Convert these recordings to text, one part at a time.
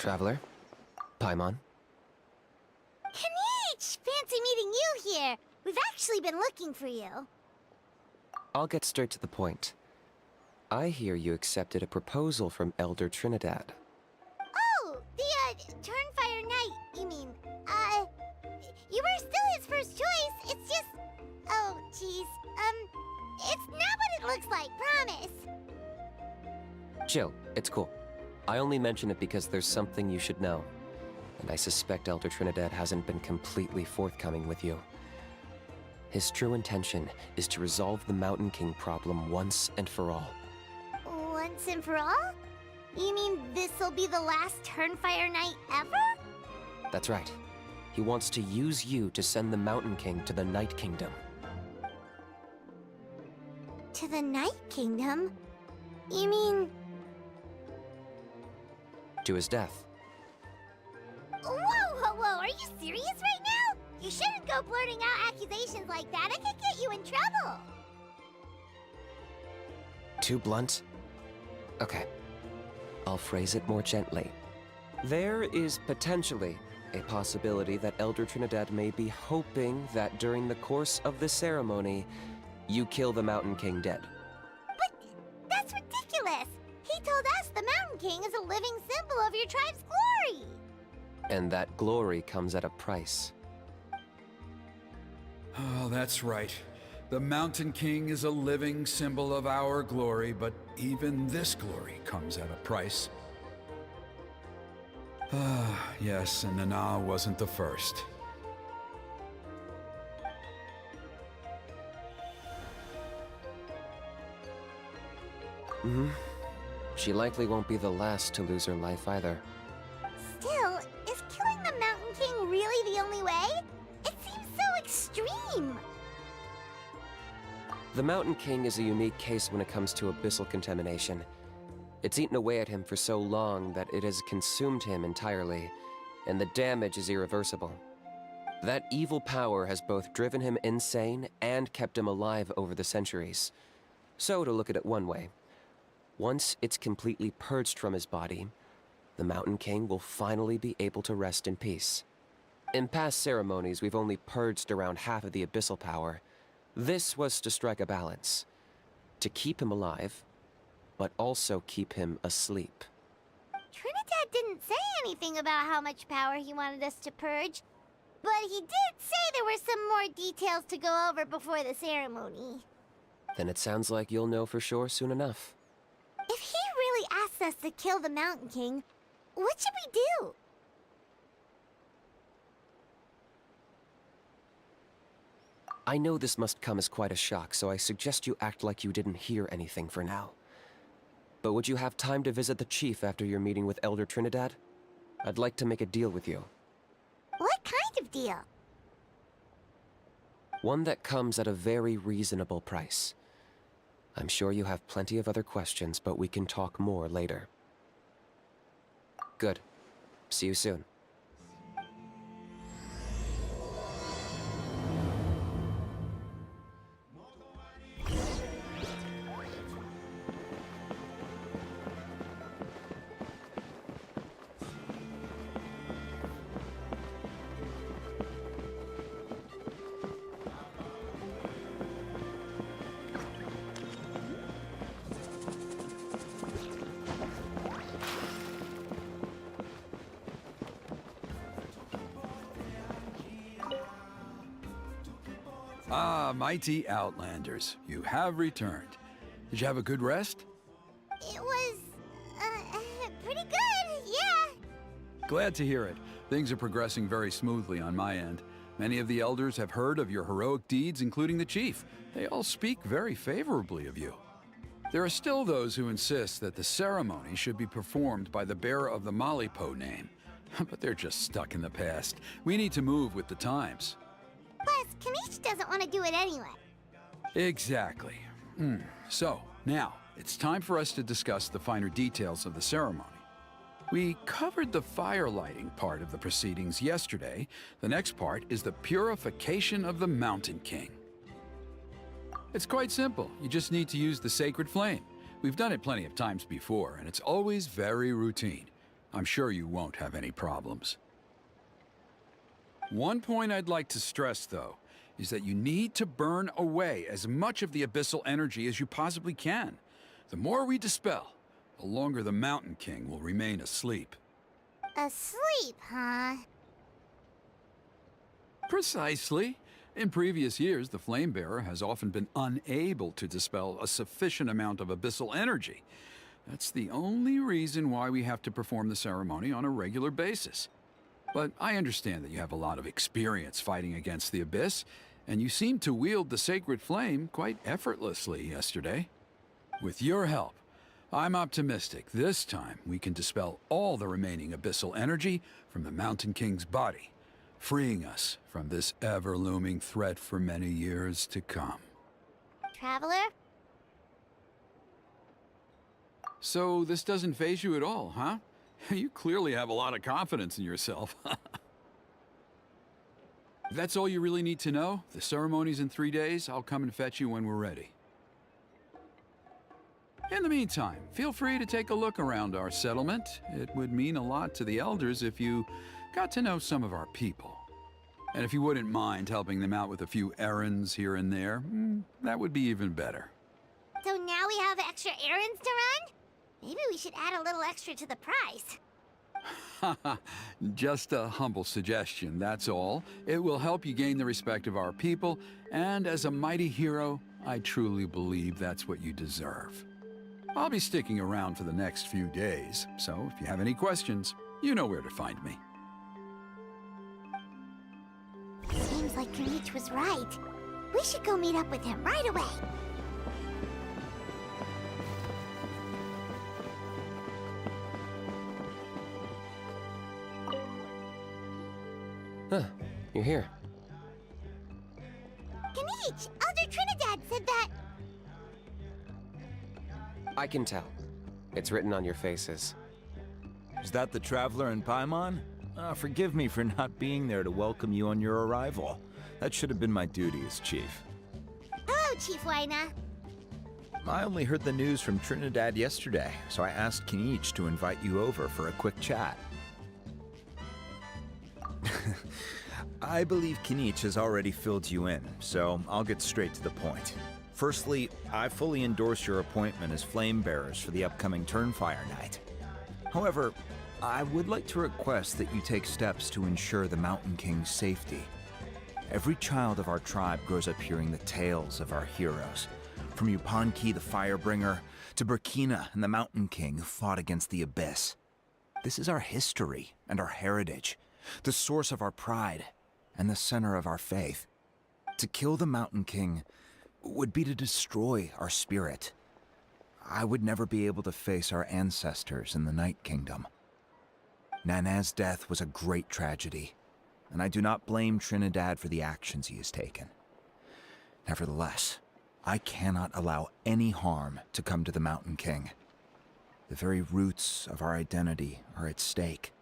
Traveler? Paimon? Kinich! Fancy meeting you here. We've actually been looking for you. I'll get straight to the point. I hear you accepted a proposal from Elder Trinidad. Oh, the, Turnfire Knight, you mean. You were still his first choice. It's just... Oh, jeez. It's not what it looks like, promise. Chill, it's cool. I only mention it because there's something you should know. And I suspect Elder Trinidad hasn't been completely forthcoming with you. His true intention is to resolve the Mountain King problem once and for all. Once and for all? You mean this'll be the last Turnfire Knight ever? That's right. He wants to use you to send the Mountain King to the Night Kingdom. To the Night Kingdom? You mean... To his death. Whoa, whoa, whoa, are you serious right now? You shouldn't go blurting out accusations like that. It could get you in trouble. Too blunt? Okay. I'll phrase it more gently. There is potentially a possibility that Elder Trinidad may be hoping that during the course of the ceremony, you kill the Mountain King dead. But that's ridiculous. He told us the Mountain King is a living symbol of your tribe's glory. And that glory comes at a price. Oh, that's right. The Mountain King is a living symbol of our glory, but even this glory comes at a price. Ah, yes, and Nana wasn't the first. She likely won't be the last to lose her life either. Still, is killing the Mountain King really the only way? It seems so extreme. The Mountain King is a unique case when it comes to abyssal contamination. It's eaten away at him for so long that it has consumed him entirely, and the damage is irreversible. That evil power has both driven him insane and kept him alive over the centuries. So, to look at it one way, once it's completely purged from his body, the Mountain King will finally be able to rest in peace. In past ceremonies, we've only purged around half of the abyssal power. This was to strike a balance, to keep him alive, but also keep him asleep. Trinidad didn't say anything about how much power he wanted us to purge, but he did say there were some more details to go over before the ceremony. Then it sounds like you'll know for sure soon enough. If he really asks us to kill the Mountain King, what should we do? I know this must come as quite a shock, so I suggest you act like you didn't hear anything for now. But would you have time to visit the chief after your meeting with Elder Trinidad? I'd like to make a deal with you. What kind of deal? One that comes at a very reasonable price. I'm sure you have plenty of other questions, but we can talk more later. Good. See you soon. Ah, mighty Outlanders, you have returned. Did you have a good rest? It was, pretty good, yeah. Glad to hear it. Things are progressing very smoothly on my end. Many of the elders have heard of your heroic deeds, including the chief. They all speak very favorably of you. There are still those who insist that the ceremony should be performed by the bearer of the Malipo name. But they're just stuck in the past. We need to move with the times. Plus, Kinich doesn't want to do it anyway. Exactly. So, now, it's time for us to discuss the finer details of the ceremony. We covered the fire lighting part of the proceedings yesterday. The next part is the purification of the Mountain King. It's quite simple. You just need to use the sacred flame. We've done it plenty of times before, and it's always very routine. I'm sure you won't have any problems. One point I'd like to stress, though, is that you need to burn away as much of the abyssal energy as you possibly can. The more we dispel, the longer the Mountain King will remain asleep. Asleep, huh? Precisely. In previous years, the Flamebearer has often been unable to dispel a sufficient amount of abyssal energy. That's the only reason why we have to perform the ceremony on a regular basis. But I understand that you have a lot of experience fighting against the Abyss, and you seemed to wield the sacred flame quite effortlessly yesterday. With your help, I'm optimistic this time we can dispel all the remaining abyssal energy from the Mountain King's body, freeing us from this ever-looming threat for many years to come. Traveler? So this doesn't faze you at all, huh? You clearly have a lot of confidence in yourself. If that's all you really need to know, the ceremony's in 3 days. I'll come and fetch you when we're ready. In the meantime, feel free to take a look around our settlement. It would mean a lot to the elders if you got to know some of our people. And if you wouldn't mind helping them out with a few errands here and there, that would be even better. So now we have extra errands to run? Maybe we should add a little extra to the price. Just a humble suggestion, that's all. It will help you gain the respect of our people, and as a mighty hero, I truly believe that's what you deserve. I'll be sticking around for the next few days, so if you have any questions, you know where to find me. Seems like Kinich was right. We should go meet up with him right away. Huh, you're here. Kinich, Elder Trinidad said that... I can tell. It's written on your faces. Is that the Traveler in Paimon? Forgive me for not being there to welcome you on your arrival. That should have been my duty as chief. Hello, Chief Wyna. I only heard the news from Trinidad yesterday, so I asked Kinich to invite you over for a quick chat. I believe Kinich has already filled you in, so I'll get straight to the point. Firstly, I fully endorse your appointment as flame bearers for the upcoming Turnfire Night. However, I would like to request that you take steps to ensure the Mountain King's safety. Every child of our tribe grows up hearing the tales of our heroes, from Yupanqui the Firebringer to Burkina and the Mountain King who fought against the Abyss. This is our history and our heritage, the source of our pride and the center of our faith. To kill the Mountain King would be to destroy our spirit. I would never be able to face our ancestors in the Night Kingdom. Nana's death was a great tragedy, and I do not blame Trinidad for the actions he has taken. Nevertheless, I cannot allow any harm to come to the Mountain King. The very roots of our identity are at stake.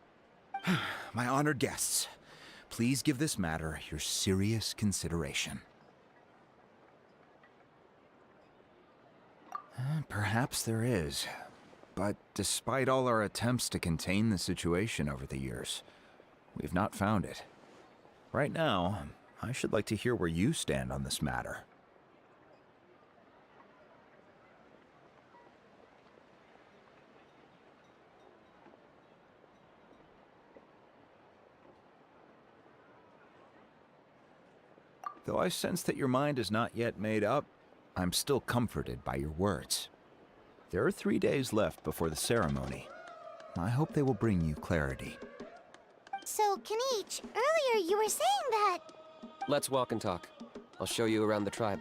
My honored guests, please give this matter your serious consideration. Perhaps there is. But despite all our attempts to contain the situation over the years, we've not found it. Right now, I should like to hear where you stand on this matter. Though I sense that your mind is not yet made up, I'm still comforted by your words. There are 3 days left before the ceremony. I hope they will bring you clarity. So, Kinich, earlier you were saying that... Let's walk and talk. I'll show you around the tribe.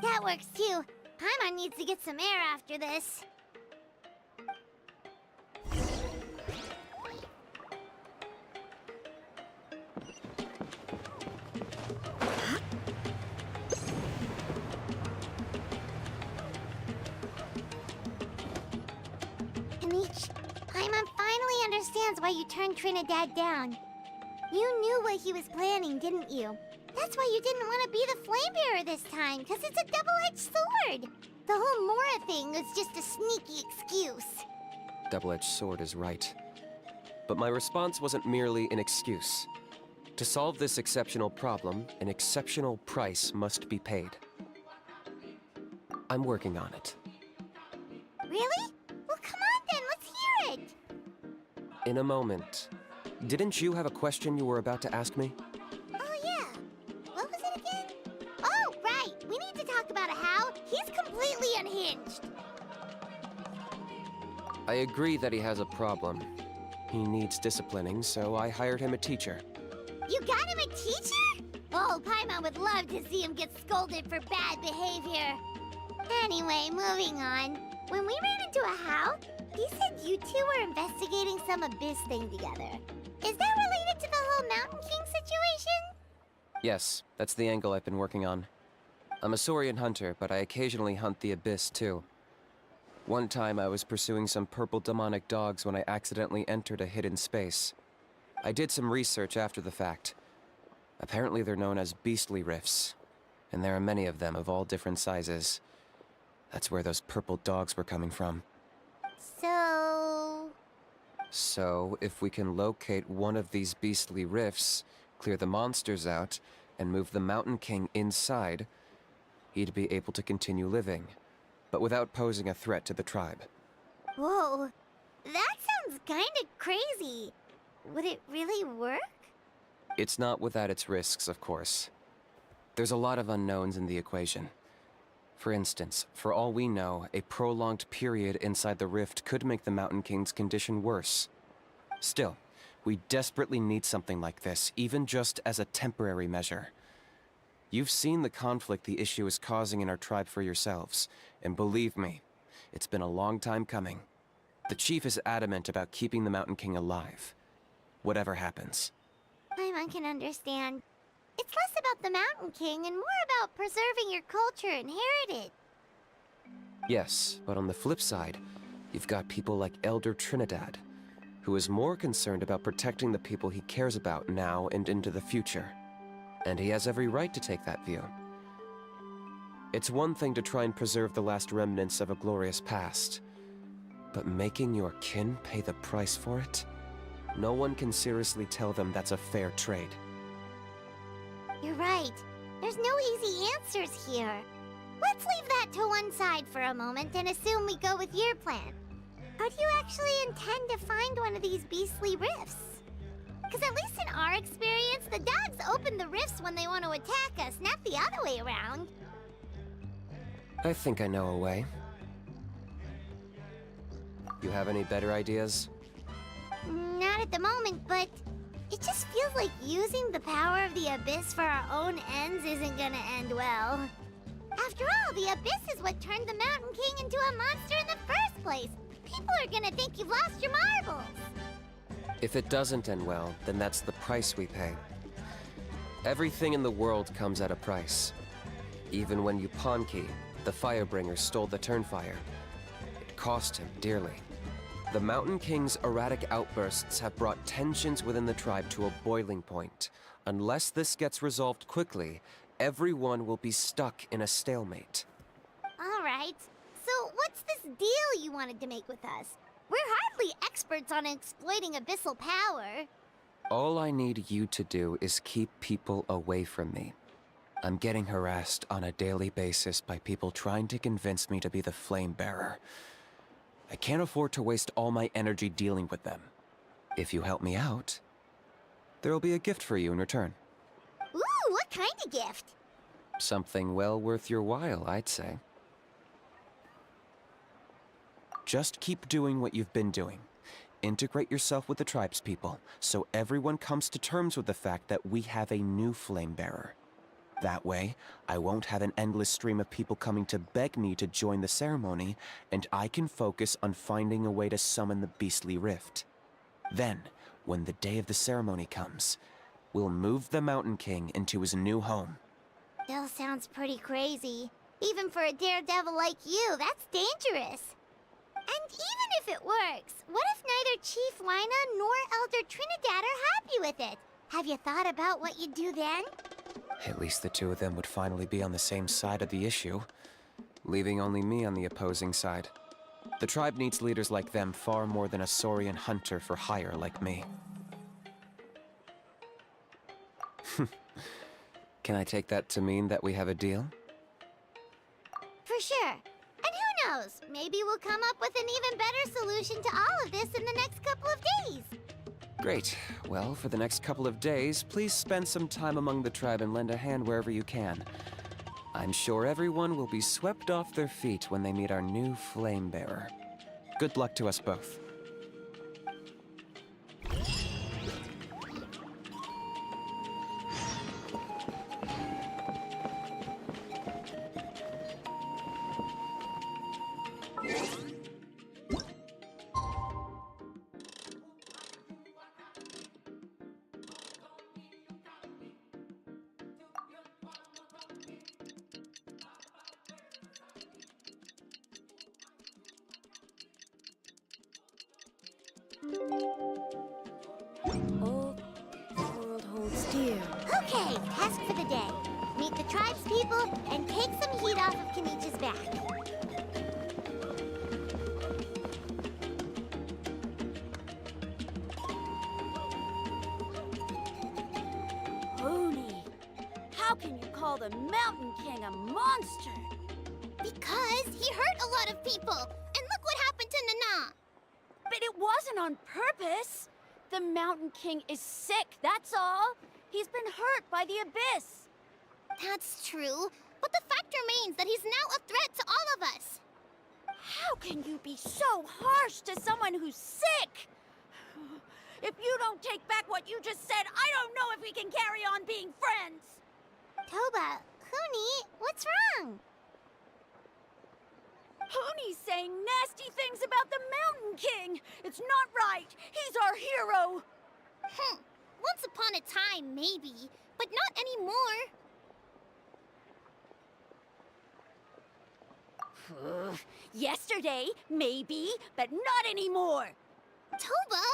That works too. Paimon needs to get some air after this. Kinich, Paimon finally understands why you turned Trinidad down. You knew what he was planning, didn't you? That's why you didn't want to be the flame bearer this time, because it's a double-edged sword. The whole Mora thing was just a sneaky excuse. double-edged sword is right. But my response wasn't merely an excuse. To solve this exceptional problem, an exceptional price must be paid. I'm working on it. Really? Well, come on then, let's hear it! In a moment. Didn't you have a question you were about to ask me? Oh, yeah. What was it again? Oh, right! We need to talk about Hal. He's completely unhinged. I agree that he has a problem. He needs disciplining, so I hired him a teacher. You got him a teacher? Oh, Paimon would love to see him get scolded for bad behavior. Anyway, moving on. When we ran into a Hal, he said you two were investigating some abyss thing together. Is that related to the whole Mountain King situation? Yes, that's the angle I've been working on. I'm a Saurian hunter, but I occasionally hunt the abyss too. One time I was pursuing some purple demonic dogs when I accidentally entered a hidden space. I did some research after the fact. Apparently they're known as beastly rifts, and there are many of them of all different sizes. That's where those purple dogs were coming from. So, if we can locate one of these beastly rifts, clear the monsters out, and move the Mountain King inside, he'd be able to continue living, but without posing a threat to the tribe. whoa, that sounds kinda crazy. Would it really work? It's not without its risks, of course. There's a lot of unknowns in the equation. For instance, for all we know, a prolonged period inside the rift could make the Mountain King's condition worse. Still, we desperately need something like this, even just as a temporary measure. You've seen the conflict the issue is causing in our tribe for yourselves, and believe me, it's been a long time coming. The chief is adamant about keeping the Mountain King alive, whatever happens. Paimon can understand. It's less about the Mountain King and more about preserving your culture and heritage. Yes, but on the flip side, you've got people like Elder Trinidad, who is more concerned about protecting the people he cares about now and into the future. And he has every right to take that view. It's one thing to try and preserve the last remnants of a glorious past, but making your kin pay the price for it? No one can seriously tell them that's a fair trade. You're right. There's no easy answers here. Let's leave that to one side for a moment and assume we go with your plan. How do you actually intend to find one of these beastly rifts? Because at least in our experience, the dogs open the rifts when they want to attack us, not the other way around. I think I know a way. You have any better ideas? Not at the moment, but it just feels like using the power of the Abyss for our own ends isn't gonna end well. After all, the Abyss is what turned the Mountain King into a monster in the first place. People are gonna think you've lost your marbles. If it doesn't end well, then that's the price we pay. Everything in the world comes at a price. Even when Yupanqui, the Firebringer, stole the Turnfire, it cost him dearly. The Mountain King's erratic outbursts have brought tensions within the tribe to a boiling point. Unless this gets resolved quickly, everyone will be stuck in a stalemate. All right. So what's this deal you wanted to make with us? We're hardly experts on exploiting abyssal power. All I need you to do is keep people away from me. I'm getting harassed on a daily basis by people trying to convince me to be the flame bearer. I can't afford to waste all my energy dealing with them. If you help me out, there'll be a gift for you in return. Ooh, what kind of gift? Something well worth your while, I'd say. Just keep doing what you've been doing. Integrate yourself with the tribespeople, so everyone comes to terms with the fact that we have a new flame bearer. That way, I won't have an endless stream of people coming to beg me to join the ceremony, and I can focus on finding a way to summon the beastly rift. Then, when the day of the ceremony comes, we'll move the Mountain King into his new home. Still sounds pretty crazy. Even for a daredevil like you, that's dangerous. And even if it works, what if neither Chief Wyna nor Elder Trinidad are happy with it? Have you thought about what you'd do then? At least the two of them would finally be on the same side of the issue, leaving only me on the opposing side. The tribe needs leaders like them far more than a Saurian hunter for hire like me. Can I take that to mean that we have a deal? For sure. And who knows? Maybe we'll come up with an even better solution to all of this in the next couple of days. Great. Well, for the next couple of days, please spend some time among the tribe and lend a hand wherever you can. I'm sure everyone will be swept off their feet when they meet our new flame bearer. Good luck to us both. All the world holds dear. Okay, task for the day. Meet the tribe's people and take some heat off of Kenich's back. Pony, how can you call the Mountain King a monster? Because he hurt a lot of people. And look what happened to Nana. But it wasn't on purpose. The Mountain King is sick, that's all. He's been hurt by the abyss. That's true. But the fact remains that he's now a threat to all of us. How can you be so harsh to someone who's sick? If you don't take back what you just said, I don't know if we can carry on being friends. Toba, Huni, what's wrong? Pony's saying nasty things about the Mountain King. It's not right. He's our hero. Once upon a time, maybe, but not anymore. Yesterday, maybe, but not anymore. Toba?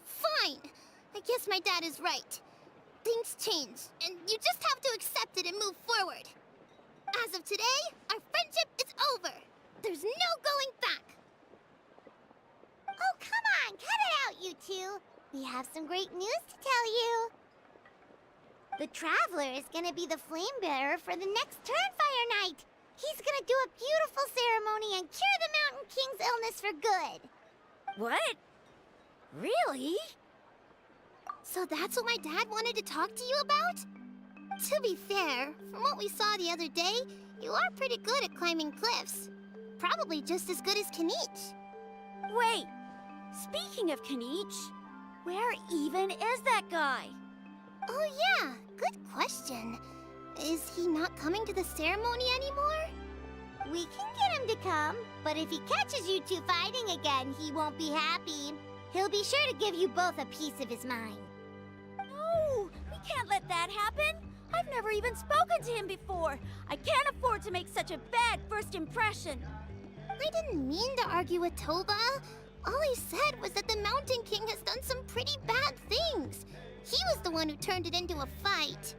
Fine. I guess my dad is right. Things change, and you just have to accept it and move forward. As of today, our friendship is over. There's no going back. Oh, come on, cut it out, you two. We have some great news to tell you. The Traveler is gonna be the flame bearer for the next Turnfire night. He's gonna do a beautiful ceremony and cure the Mountain King's illness for good. What? Really? So that's what my dad wanted to talk to you about? To be fair, from what we saw the other day, you are pretty good at climbing cliffs. Probably just as good as Kinich. Wait, speaking of Kinich, where even is that guy? Oh yeah, good question. Is he not coming to the ceremony anymore? We can get him to come, but if he catches you two fighting again, he won't be happy. He'll be sure to give you both a piece of his mind. No, we can't let that happen. I've never even spoken to him before. I can't afford to make such a bad first impression. I didn't mean to argue with Toba. All I said was that the Mountain King has done some pretty bad things. He was the one who turned it into a fight.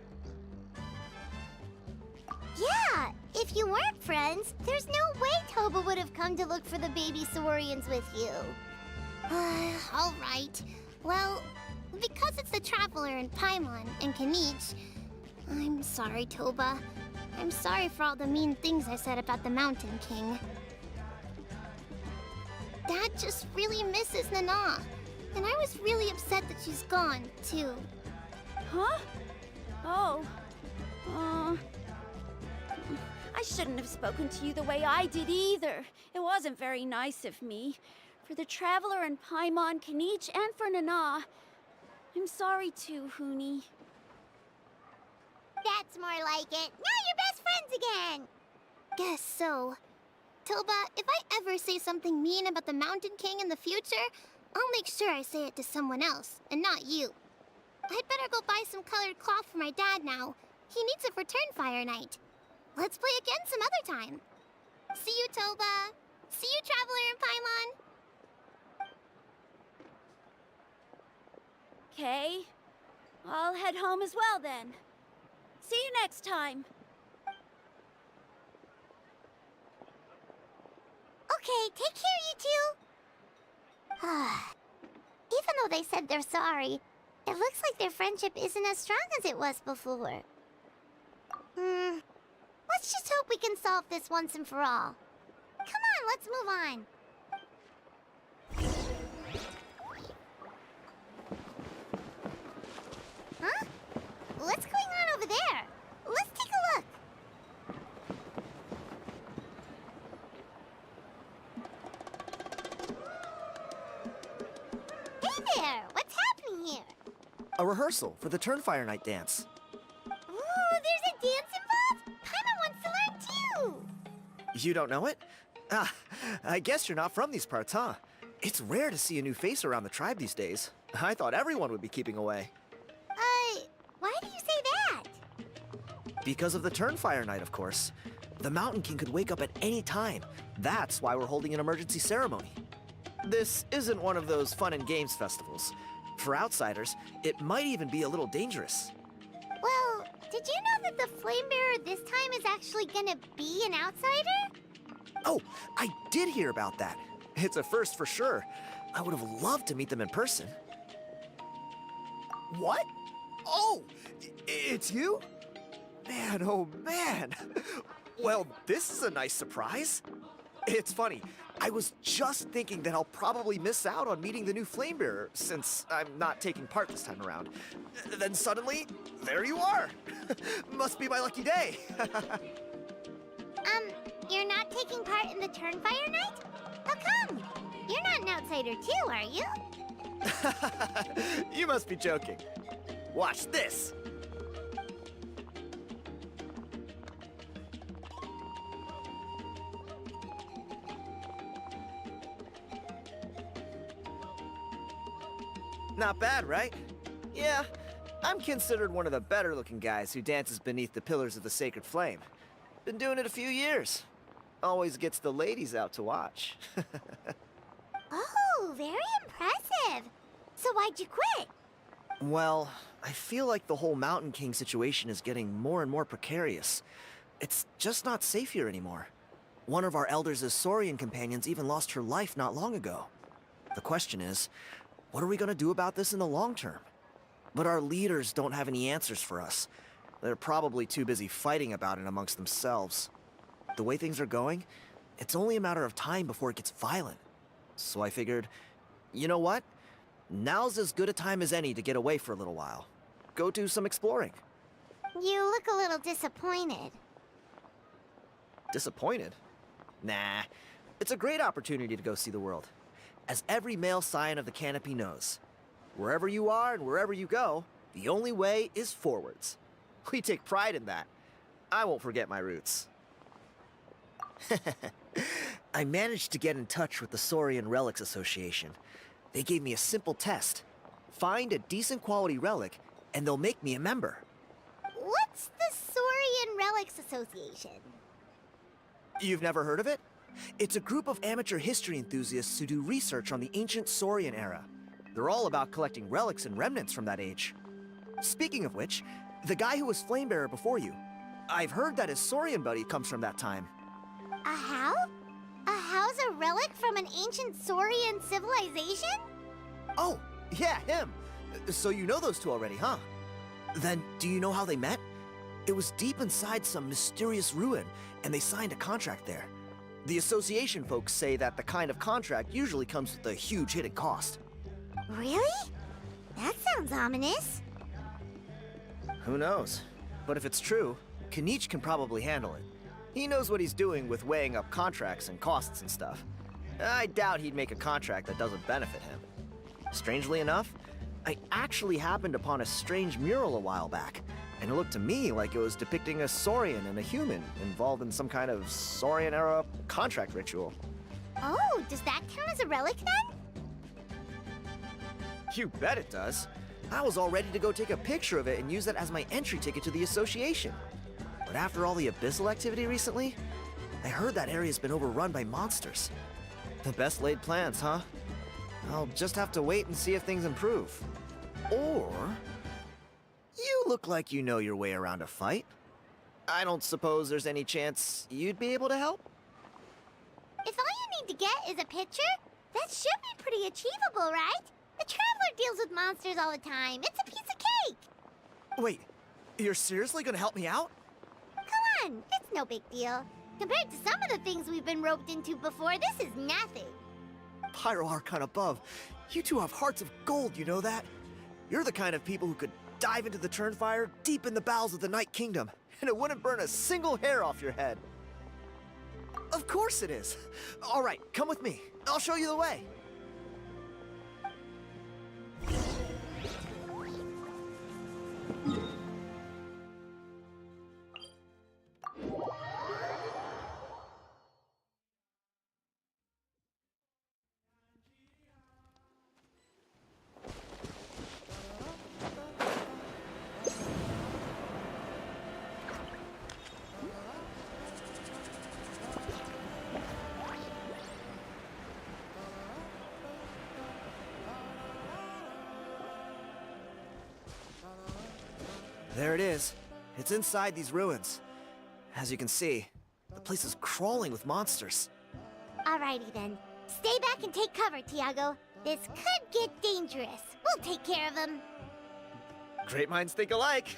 Yeah, if you weren't friends, there's no way Toba would have come to look for the baby Saurians with you. All right. Well, because it's the Traveler and Paimon and Kinich, I'm sorry, Toba. I'm sorry for all the mean things I said about the Mountain King. Dad just really misses Nana, and I was really upset that she's gone, too. Huh? Oh. I shouldn't have spoken to you the way I did either. It wasn't very nice of me. For the Traveler and Paimon, Kinich, and for Nana. I'm sorry too, Huni. That's more like it. Now you're best friends again! Guess so. Toba, if I ever say something mean about the Mountain King in the future, I'll make sure I say it to someone else, and not you. I'd better go buy some colored cloth for my dad now. He needs it for Turnfire night. Let's play again some other time. See you, Toba. See you, Traveler and Paimon. Okay. I'll head home as well then. See you next time. Okay, take care, you two. Even though they said they're sorry, it looks like their friendship isn't as strong as it was before. Let's just hope we can solve this once and for all. Come on, let's move on. Huh? What's going on over there? Let's take a look. Hey there! What's happening here? A rehearsal for the Turnfire Night dance. Ooh, there's a dance involved? Paimon wants to learn too! You don't know it? Ah, I guess you're not from these parts, huh? It's rare to see a new face around the tribe these days. I thought everyone would be keeping away. Why do you say that? Because of the Turnfire Night, of course. The Mountain King could wake up at any time. That's why we're holding an emergency ceremony. This isn't one of those fun and games festivals. For outsiders, it might even be a little dangerous. Well, did you know that the Flame Bearer this time is actually gonna be an outsider? Oh, I did hear about that. It's a first for sure. I would have loved to meet them in person. What? Oh, it's you? Man, oh man. Well, this is a nice surprise. It's funny, I was just thinking that I'll probably miss out on meeting the new Flame Bearer since I'm not taking part this time around. Then suddenly, there you are. Must be my lucky day. You're not taking part in the Turnfire Night? How come? You're not an outsider too, are you? You must be joking. Watch this. Not bad, right? Yeah, I'm considered one of the better looking guys who dances beneath the pillars of the sacred flame. Been doing it a few years. Always gets the ladies out to watch. Oh, very impressive. So why'd you quit? Well, I feel like the whole Mountain King situation is getting more and more precarious. It's just not safe here anymore. One of our elders' Saurian companions even lost her life not long ago. The question is, what are we gonna do about this in the long term? But our leaders don't have any answers for us. They're probably too busy fighting about it amongst themselves. The way things are going, it's only a matter of time before it gets violent. So I figured, you know what? Now's as good a time as any to get away for a little while. Go do some exploring. You look a little disappointed. Disappointed? Nah. It's a great opportunity to go see the world. As every male scion of the canopy knows, wherever you are and wherever you go, the only way is forwards. We take pride in that. I won't forget my roots. I managed to get in touch with the Saurian Relics Association. They gave me a simple test. Find a decent quality relic, and they'll make me a member. What's the Saurian Relics Association? You've never heard of it? It's a group of amateur history enthusiasts who do research on the ancient Saurian era. They're all about collecting relics and remnants from that age. Speaking of which, the guy who was Flamebearer before you, I've heard that his Saurian buddy comes from that time. A how? A how's a relic from an ancient Saurian civilization? Oh, yeah, him. So you know those two already, huh? Then, do you know how they met? It was deep inside some mysterious ruin, and they signed a contract there. The association folks say that the kind of contract usually comes with a huge hidden cost. Really? That sounds ominous. Who knows? But if it's true, Kinich can probably handle it. He knows what he's doing with weighing up contracts and costs and stuff. I doubt he'd make a contract that doesn't benefit him. Strangely enough, I actually happened upon a strange mural a while back, and it looked to me like it was depicting a Saurian and a human involved in some kind of Saurian-era contract ritual. Oh, does that count as a relic then? You bet it does. I was all ready to go take a picture of it and use that as my entry ticket to the association. But after all the abyssal activity recently, I heard that area's been overrun by monsters. The best laid plans, huh? I'll just have to wait and see if things improve. Or... you look like you know your way around a fight. I don't suppose there's any chance you'd be able to help? If all you need to get is a picture? That should be pretty achievable, right? The Traveler deals with monsters all the time. It's a piece of cake. Wait, you're seriously gonna help me out? Come on, it's no big deal. Compared to some of the things we've been roped into before, this is nothing. Pyro Archon above, you two have hearts of gold, you know that? You're the kind of people who could dive into the Turnfire deep in the bowels of the Night Kingdom, and it wouldn't burn a single hair off your head. Of course it is. All right, come with me. I'll show you the way. There it is. It's inside these ruins. As you can see, the place is crawling with monsters. Alrighty then. Stay back and take cover, Tiago. This could get dangerous. We'll take care of them. Great minds think alike.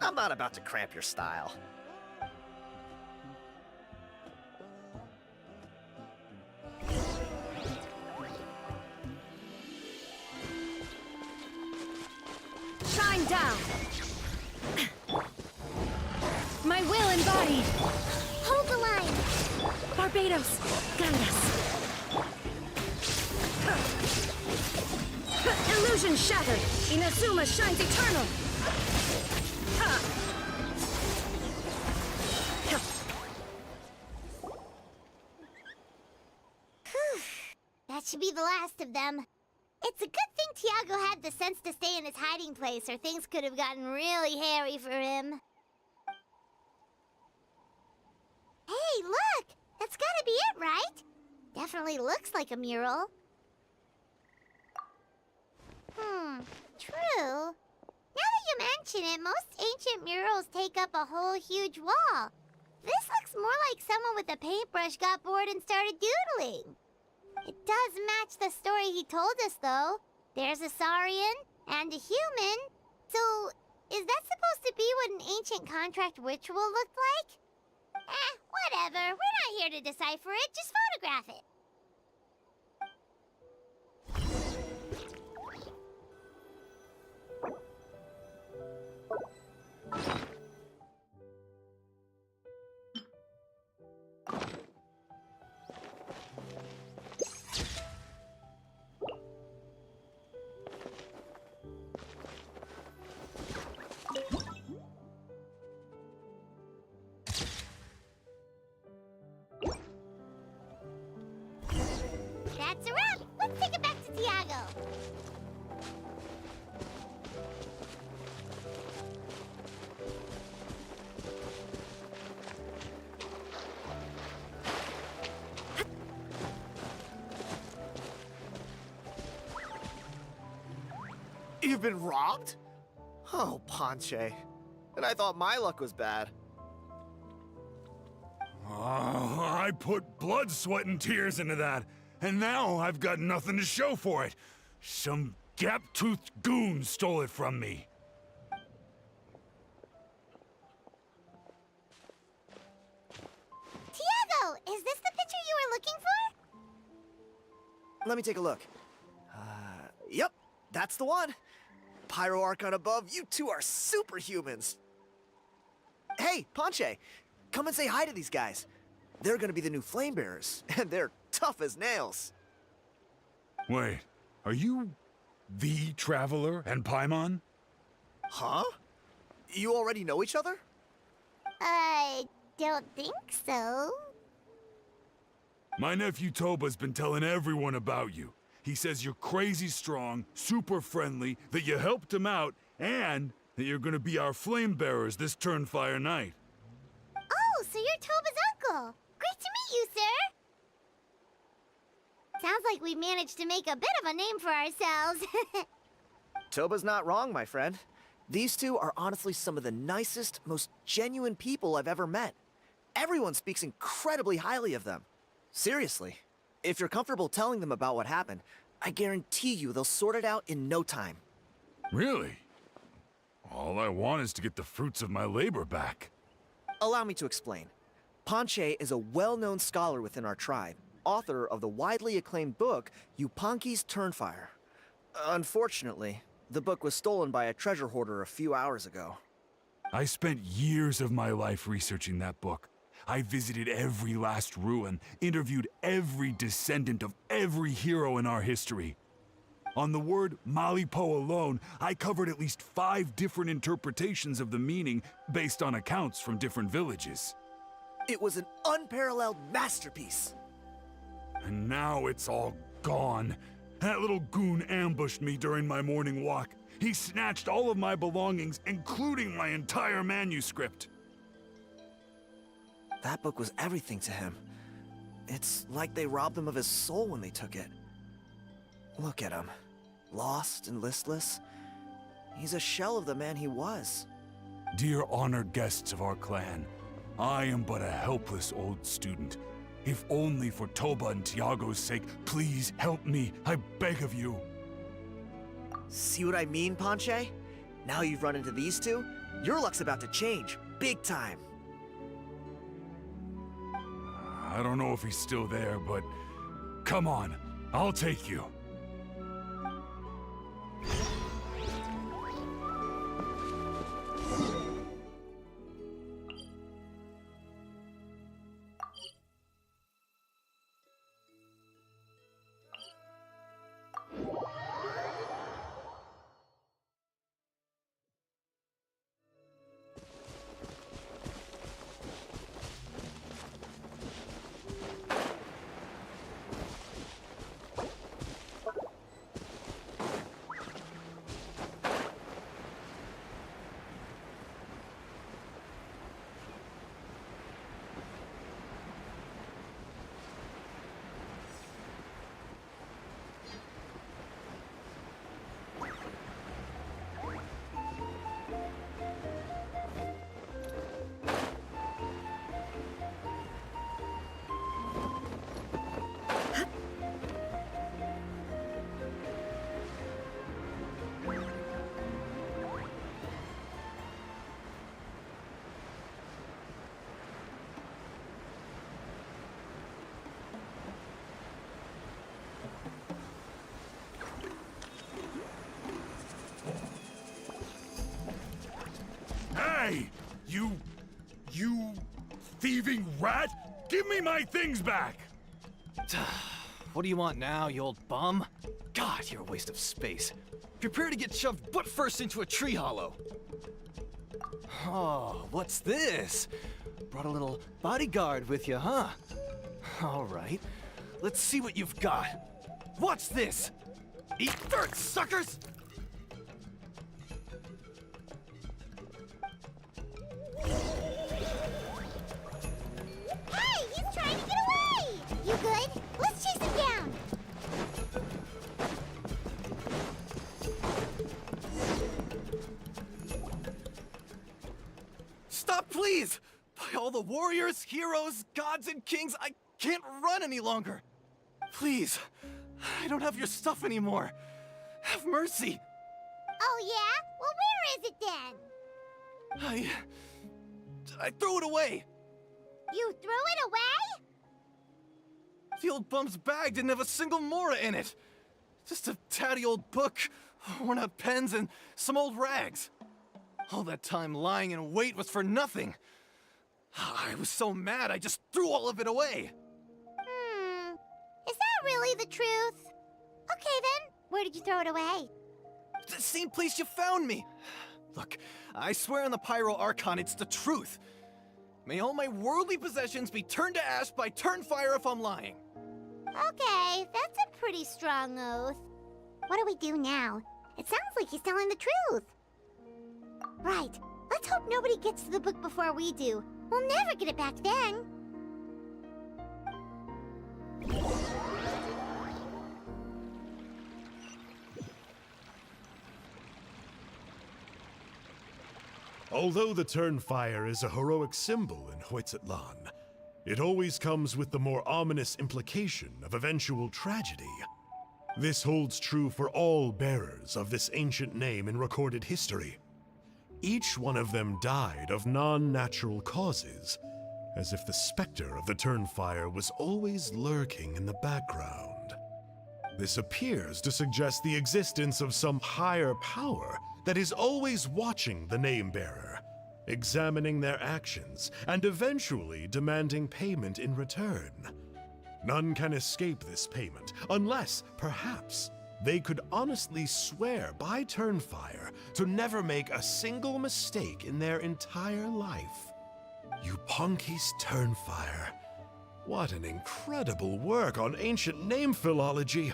I'm not about to cramp your style. Shine down! My will embodied! Hold the line! Barbados, guide us! Illusion shattered! Inazuma shines eternal! That should be the last of them. It's a good thing Tiago had the sense to stay in his hiding place, or things could have gotten really hairy for him. Hey, look! That's gotta be it, right? Definitely looks like a mural. True. Now that you mention it, most ancient murals take up a whole huge wall. This looks more like someone with a paintbrush got bored and started doodling. It does match the story he told us, though. There's a Saurian and a human. So, is that supposed to be what an ancient contract ritual looked like? Whatever. We're not here to decipher it. Just photograph it. That's a wrap. Let's take it back to Tiago. You've been robbed? Oh, Ponche. And I thought my luck was bad. I put blood, sweat, and tears into that, and now I've got nothing to show for it. Some gap-toothed goon stole it from me. Tiago, is this the picture you were looking for? Let me take a look. Yep, that's the one. Pyro Archon above, you two are superhumans. Hey, Ponche, come and say hi to these guys. They're gonna be the new flame bearers, and they're tough as nails. Wait, are you the Traveler and Paimon? Huh? You already know each other? I don't think so. My nephew Toba's been telling everyone about you. He says you're crazy strong, super friendly, that you helped him out, and that you're gonna be our flame bearers this Turnfire night. Oh, so you're Toba's uncle. Great to meet you, sir. Sounds like we managed to make a bit of a name for ourselves. Toba's not wrong, my friend. These two are honestly some of the nicest, most genuine people I've ever met. Everyone speaks incredibly highly of them. Seriously, if you're comfortable telling them about what happened, I guarantee you they'll sort it out in no time. Really? All I want is to get the fruits of my labor back. Allow me to explain. Panche is a well-known scholar within our tribe, author of the widely acclaimed book, Yupanqui's Turnfire. Unfortunately, the book was stolen by a treasure hoarder a few hours ago. I spent years of my life researching that book. I visited every last ruin, interviewed every descendant of every hero in our history. On the word Malipo alone, I covered at least 5 different interpretations of the meaning based on accounts from different villages. It was an unparalleled masterpiece. And now it's all gone. That little goon ambushed me during my morning walk. He snatched all of my belongings, including my entire manuscript. That book was everything to him. It's like they robbed him of his soul when they took it. Look at him. Lost and listless. He's a shell of the man he was. Dear honored guests of our clan, I am but a helpless old student. If only for Toba and Tiago's sake, please help me, I beg of you. See what I mean, Panche? Now you've run into these two, your luck's about to change, big time. I don't know if he's still there, but come on, I'll take you. Hey! You thieving rat! Give me my things back! What do you want now, you old bum? God, you're a waste of space. Prepare to get shoved butt first into a tree hollow. Oh, what's this? Brought a little bodyguard with you, huh? All right, let's see what you've got. What's this? Eat dirt, suckers! Hey, he's trying to get away! You good? Let's chase him down! Stop, please! By all the warriors, heroes, gods, and kings, I can't run any longer. Please, I don't have your stuff anymore. Have mercy. Oh yeah? Well, where is it then? I threw it away. You threw it away? The old bum's bag didn't have a single mora in it. Just a tatty old book, worn out pens, and some old rags. All that time lying in wait was for nothing. I was so mad, I just threw all of it away. Is that really the truth? Okay then, where did you throw it away? The same place you found me. Look, I swear on the Pyro Archon it's the truth. May all my worldly possessions be turned to ash by Turnfire if I'm lying. Okay, that's a pretty strong oath. What do we do now? It sounds like he's telling the truth. Right, let's hope nobody gets to the book before we do. We'll never get it back then. Although the Turnfire is a heroic symbol in Huitzatlan, it always comes with the more ominous implication of eventual tragedy. This holds true for all bearers of this ancient name in recorded history. Each one of them died of non-natural causes, as if the specter of the Turnfire was always lurking in the background. This appears to suggest the existence of some higher power that is always watching the name-bearer, examining their actions, and eventually demanding payment in return. None can escape this payment, unless, perhaps, they could honestly swear by Turnfire to never make a single mistake in their entire life. Yupanki's Turnfire. What an incredible work on ancient name philology.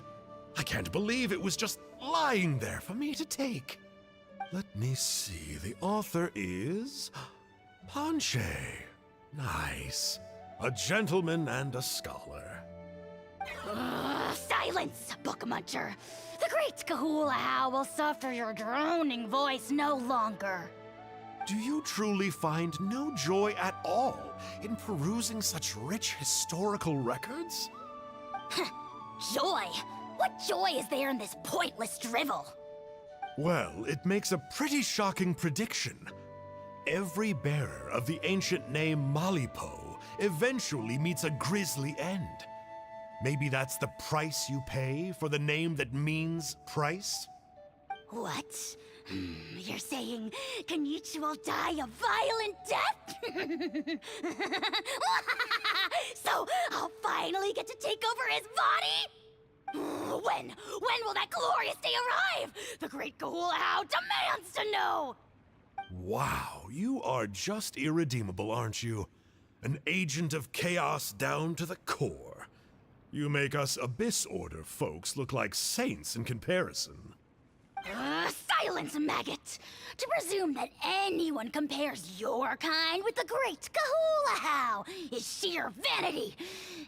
I can't believe it was just lying there for me to take. Let me see, the author is... Panche. Nice. A gentleman and a scholar. Silence, book muncher! The great Kahula will suffer your droning voice no longer. Do you truly find no joy at all in perusing such rich historical records? Joy? What joy is there in this pointless drivel? Well, it makes a pretty shocking prediction. Every bearer of the ancient name Malipo eventually meets a grisly end. Maybe that's the price you pay for the name that means price? What? You're saying Kinичem will die a violent death? So I'll finally get to take over his body? When will that glorious day arrive? The great Kahula demands to know! Wow, you are just irredeemable, aren't you? An agent of chaos down to the core. You make us Abyss Order folks look like saints in comparison. Silence, maggot! To presume that anyone compares your kind with the great Kahula is sheer vanity.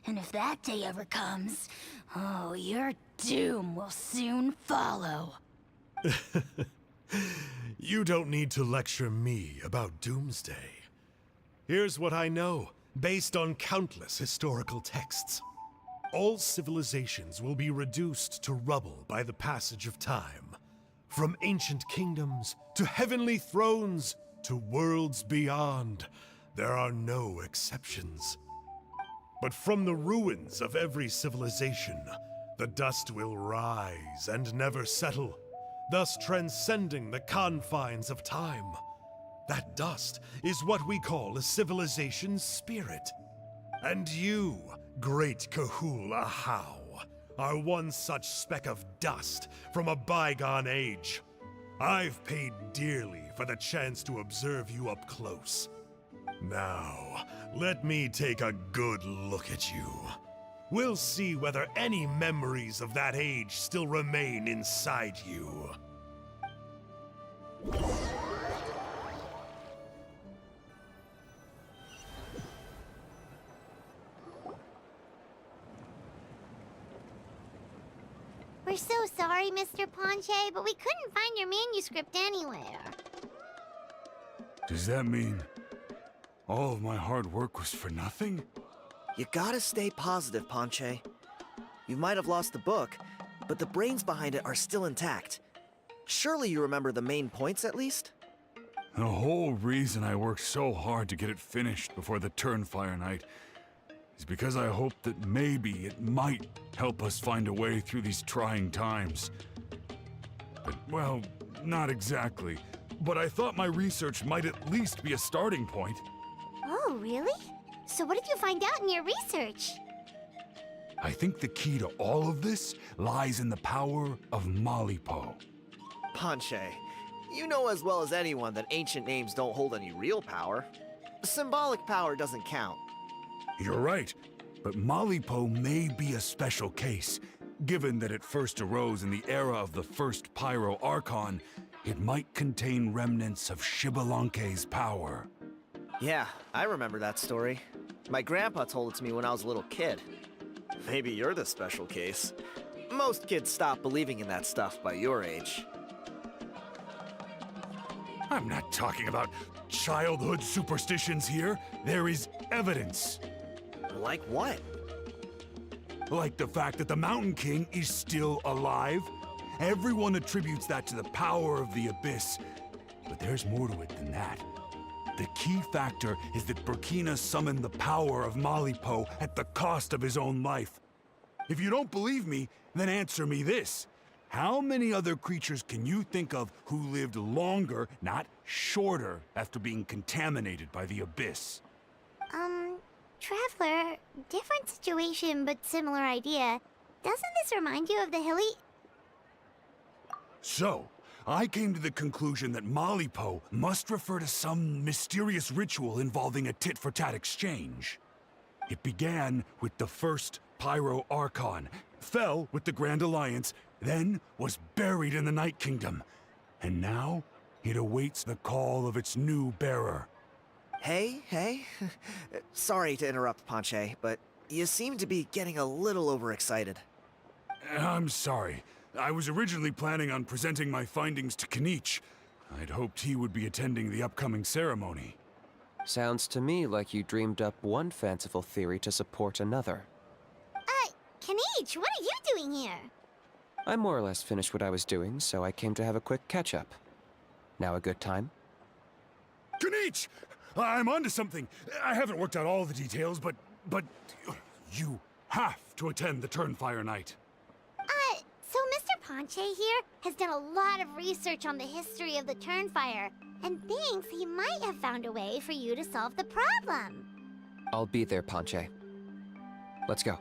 And if that day ever comes, oh, your doom will soon follow. You don't need to lecture me about Doomsday. Here's what I know, based on countless historical texts. All civilizations will be reduced to rubble by the passage of time. From ancient kingdoms, to heavenly thrones, to worlds beyond, there are no exceptions. But from the ruins of every civilization, the dust will rise and never settle, thus transcending the confines of time. That dust is what we call a civilization's spirit. And you, great Kahula, are one such speck of dust from a bygone age. I've paid dearly for the chance to observe you up close. Now, let me take a good look at you. We'll see whether any memories of that age still remain inside you. We're so sorry, Mr. Panche, but we couldn't find your manuscript anywhere. Does that mean all of my hard work was for nothing? You gotta stay positive, Panche. You might have lost the book, but the brains behind it are still intact. Surely you remember the main points at least? The whole reason I worked so hard to get it finished before the Turnfire night is because I hoped that maybe it might help us find a way through these trying times. But, well, not exactly. But I thought my research might at least be a starting point. Oh, really? So what did you find out in your research? I think the key to all of this lies in the power of Malipo. Panche, you know as well as anyone that ancient names don't hold any real power. Symbolic power doesn't count. You're right, but Malipo may be a special case. Given that it first arose in the era of the first Pyro Archon, it might contain remnants of Xbalanque's power. Yeah, I remember that story. My grandpa told it to me when I was a little kid. Maybe you're the special case. Most kids stop believing in that stuff by your age. I'm not talking about childhood superstitions here. There is evidence. Like what? Like the fact that the Mountain King is still alive? Everyone attributes that to the power of the Abyss. But there's more to it than that. The key factor is that Burkina summoned the power of Malipo at the cost of his own life. If you don't believe me, then answer me this. How many other creatures can you think of who lived longer, not shorter, after being contaminated by the Abyss? Traveler, different situation but similar idea. Doesn't this remind you of the hilly... So, I came to the conclusion that Malipo must refer to some mysterious ritual involving a tit-for-tat exchange. It began with the first Pyro Archon, fell with the Grand Alliance, then was buried in the Night Kingdom. And now, it awaits the call of its new bearer. Hey. Sorry to interrupt, Panche, but you seem to be getting a little overexcited. I'm sorry. I was originally planning on presenting my findings to Kinich. I'd hoped he would be attending the upcoming ceremony. Sounds to me like you dreamed up one fanciful theory to support another. Kinich, what are you doing here? I more or less finished what I was doing, so I came to have a quick catch-up. Now a good time? Kinich! I'm onto something. I haven't worked out all the details, but you have to attend the Turnfire Night. So Mr. Panche here has done a lot of research on the history of the Turnfire, and thinks he might have found a way for you to solve the problem. I'll be there, Panche. Let's go.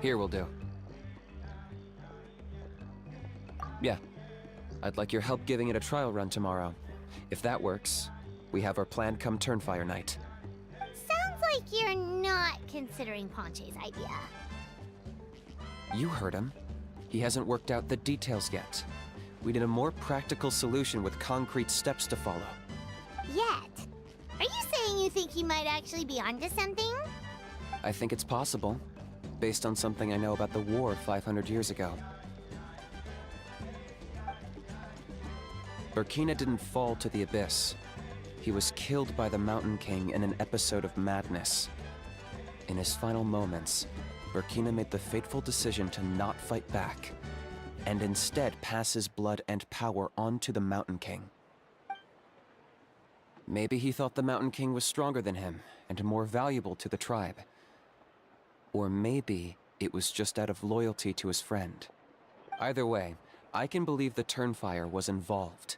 Here will do. Yeah. I'd like your help giving it a trial run tomorrow. If that works, we have our plan come Turnfire Night. Sounds like you're not considering Panche's idea. You heard him. He hasn't worked out the details yet. We need a more practical solution with concrete steps to follow. Yet? Are you saying you think he might actually be onto something? I think it's possible, based on something I know about the war 500 years ago. Burkina didn't fall to the Abyss. He was killed by the Mountain King in an episode of madness. In his final moments, Burkina made the fateful decision to not fight back, and instead pass his blood and power on to the Mountain King. Maybe he thought the Mountain King was stronger than him, and more valuable to the tribe. Or maybe it was just out of loyalty to his friend. Either way, I can believe the Turnfire was involved.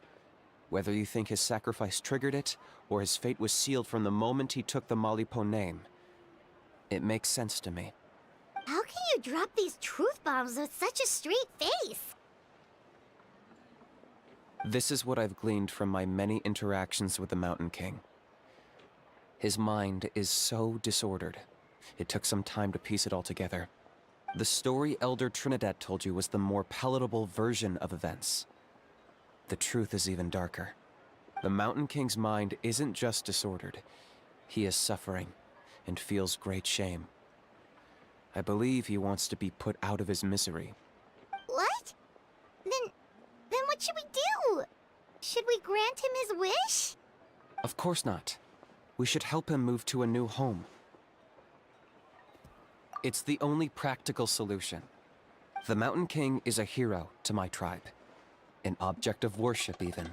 Whether you think his sacrifice triggered it, or his fate was sealed from the moment he took the Malipo name, it makes sense to me. How can you drop these truth bombs with such a straight face? This is what I've gleaned from my many interactions with the Mountain King. His mind is so disordered. It took some time to piece it all together. The story Elder Trinidad told you was the more palatable version of events. The truth is even darker. The Mountain King's mind isn't just disordered. He is suffering and feels great shame. I believe he wants to be put out of his misery. What? Then what should we do? Should we grant him his wish? Of course not. We should help him move to a new home. It's the only practical solution. The Mountain King is a hero to my tribe. An object of worship, even.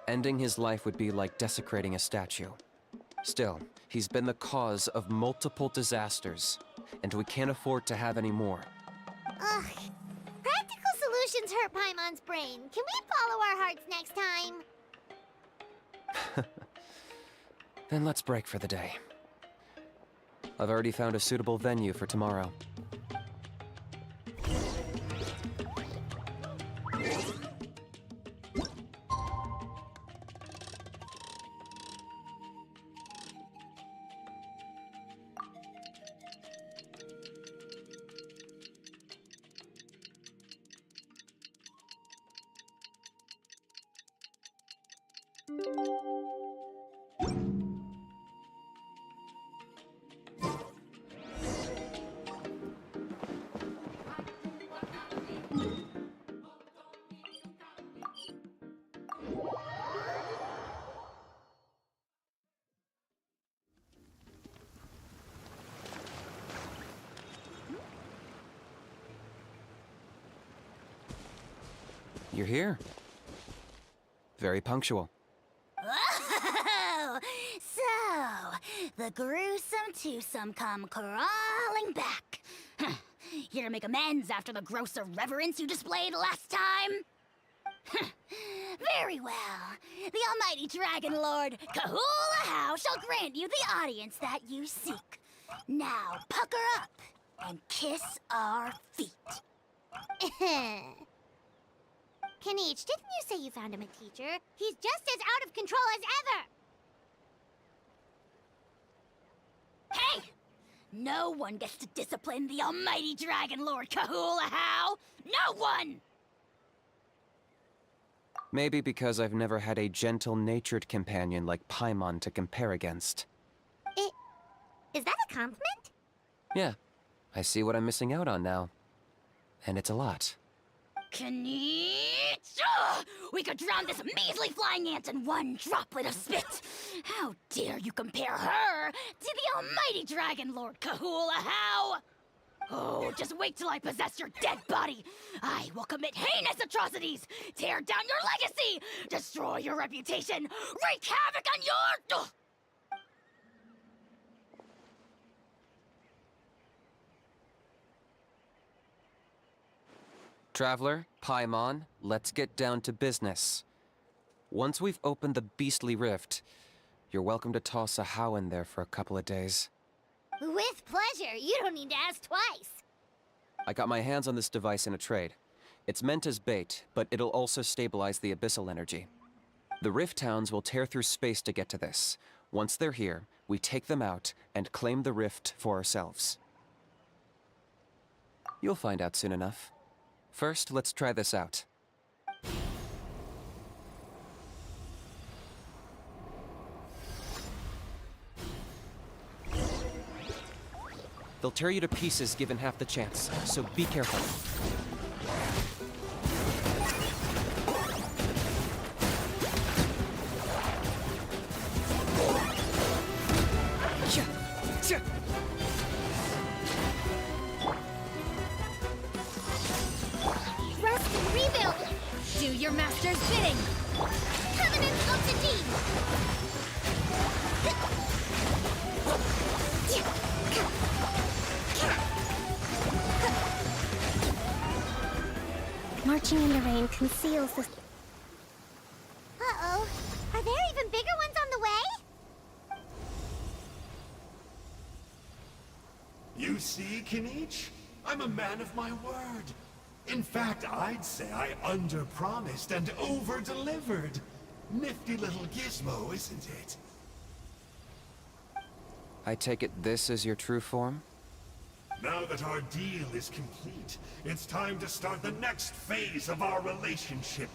Ending his life would be like desecrating a statue. Still, he's been the cause of multiple disasters, and we can't afford to have any more. Ugh. Practical solutions hurt Paimon's brain. Can we follow our hearts next time? Then let's break for the day. I've already found a suitable venue for tomorrow. You're here. Very punctual. Oh, so the gruesome twosome come crawling back. Huh. Here to make amends after the gross irreverence you displayed last time? Huh. Very well. The almighty Dragon Lord Kahula shall grant you the audience that you seek. Now pucker up and kiss our feet. Kinich, didn't you say you found him a teacher? He's just as out of control as ever! Hey! No one gets to discipline the almighty Dragon Lord Kahula. No one! Maybe because I've never had a gentle-natured companion like Paimon to compare against. Is that a compliment? Yeah, I see what I'm missing out on now. And it's a lot. Kinich! We could drown this measly flying ant in one droplet of spit! How dare you compare her to the almighty Dragon Lord Kahula? Oh, just wait till I possess your dead body! I will commit heinous atrocities! Tear down your legacy! Destroy your reputation! Wreak havoc on your... Traveler, Paimon, let's get down to business. Once we've opened the beastly rift, you're welcome to toss a how in there for a couple of days. With pleasure. You don't need to ask twice. I got my hands on this device in a trade. It's meant as bait, but it'll also stabilize the abyssal energy. The rift towns will tear through space to get to this. Once they're here, we take them out and claim the rift for ourselves. You'll find out soon enough. First, let's try this out. They'll tear you to pieces given half the chance, so be careful. Rest and rebuild! Do your master's bidding! Covenant of the Deep! Marching in the rain conceals the... Uh-oh. Are there even bigger ones on the way? You see, Kinich? I'm a man of my word. In fact, I'd say I under-promised and over-delivered. Nifty little gizmo, isn't it? I take it this is your true form? Now that our deal is complete, it's time to start the next phase of our relationship.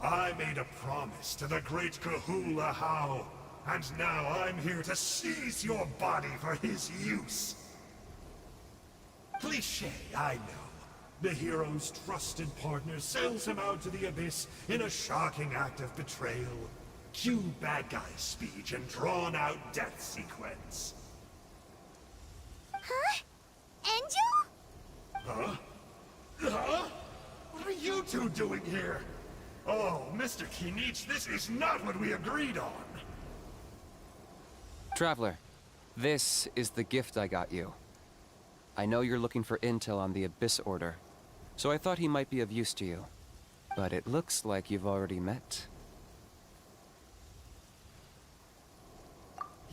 I made a promise to the great Kahula How, and now I'm here to seize your body for his use. Cliché, I know. The hero's trusted partner sells him out to the abyss in a shocking act of betrayal. Cue bad guy speech and drawn-out death sequence. Huh? Angel? Huh? Huh? What are you two doing here? Oh, Mr. Kinich, this is not what we agreed on. Traveler, this is the gift I got you. I know you're looking for intel on the Abyss Order, so I thought he might be of use to you. But it looks like you've already met.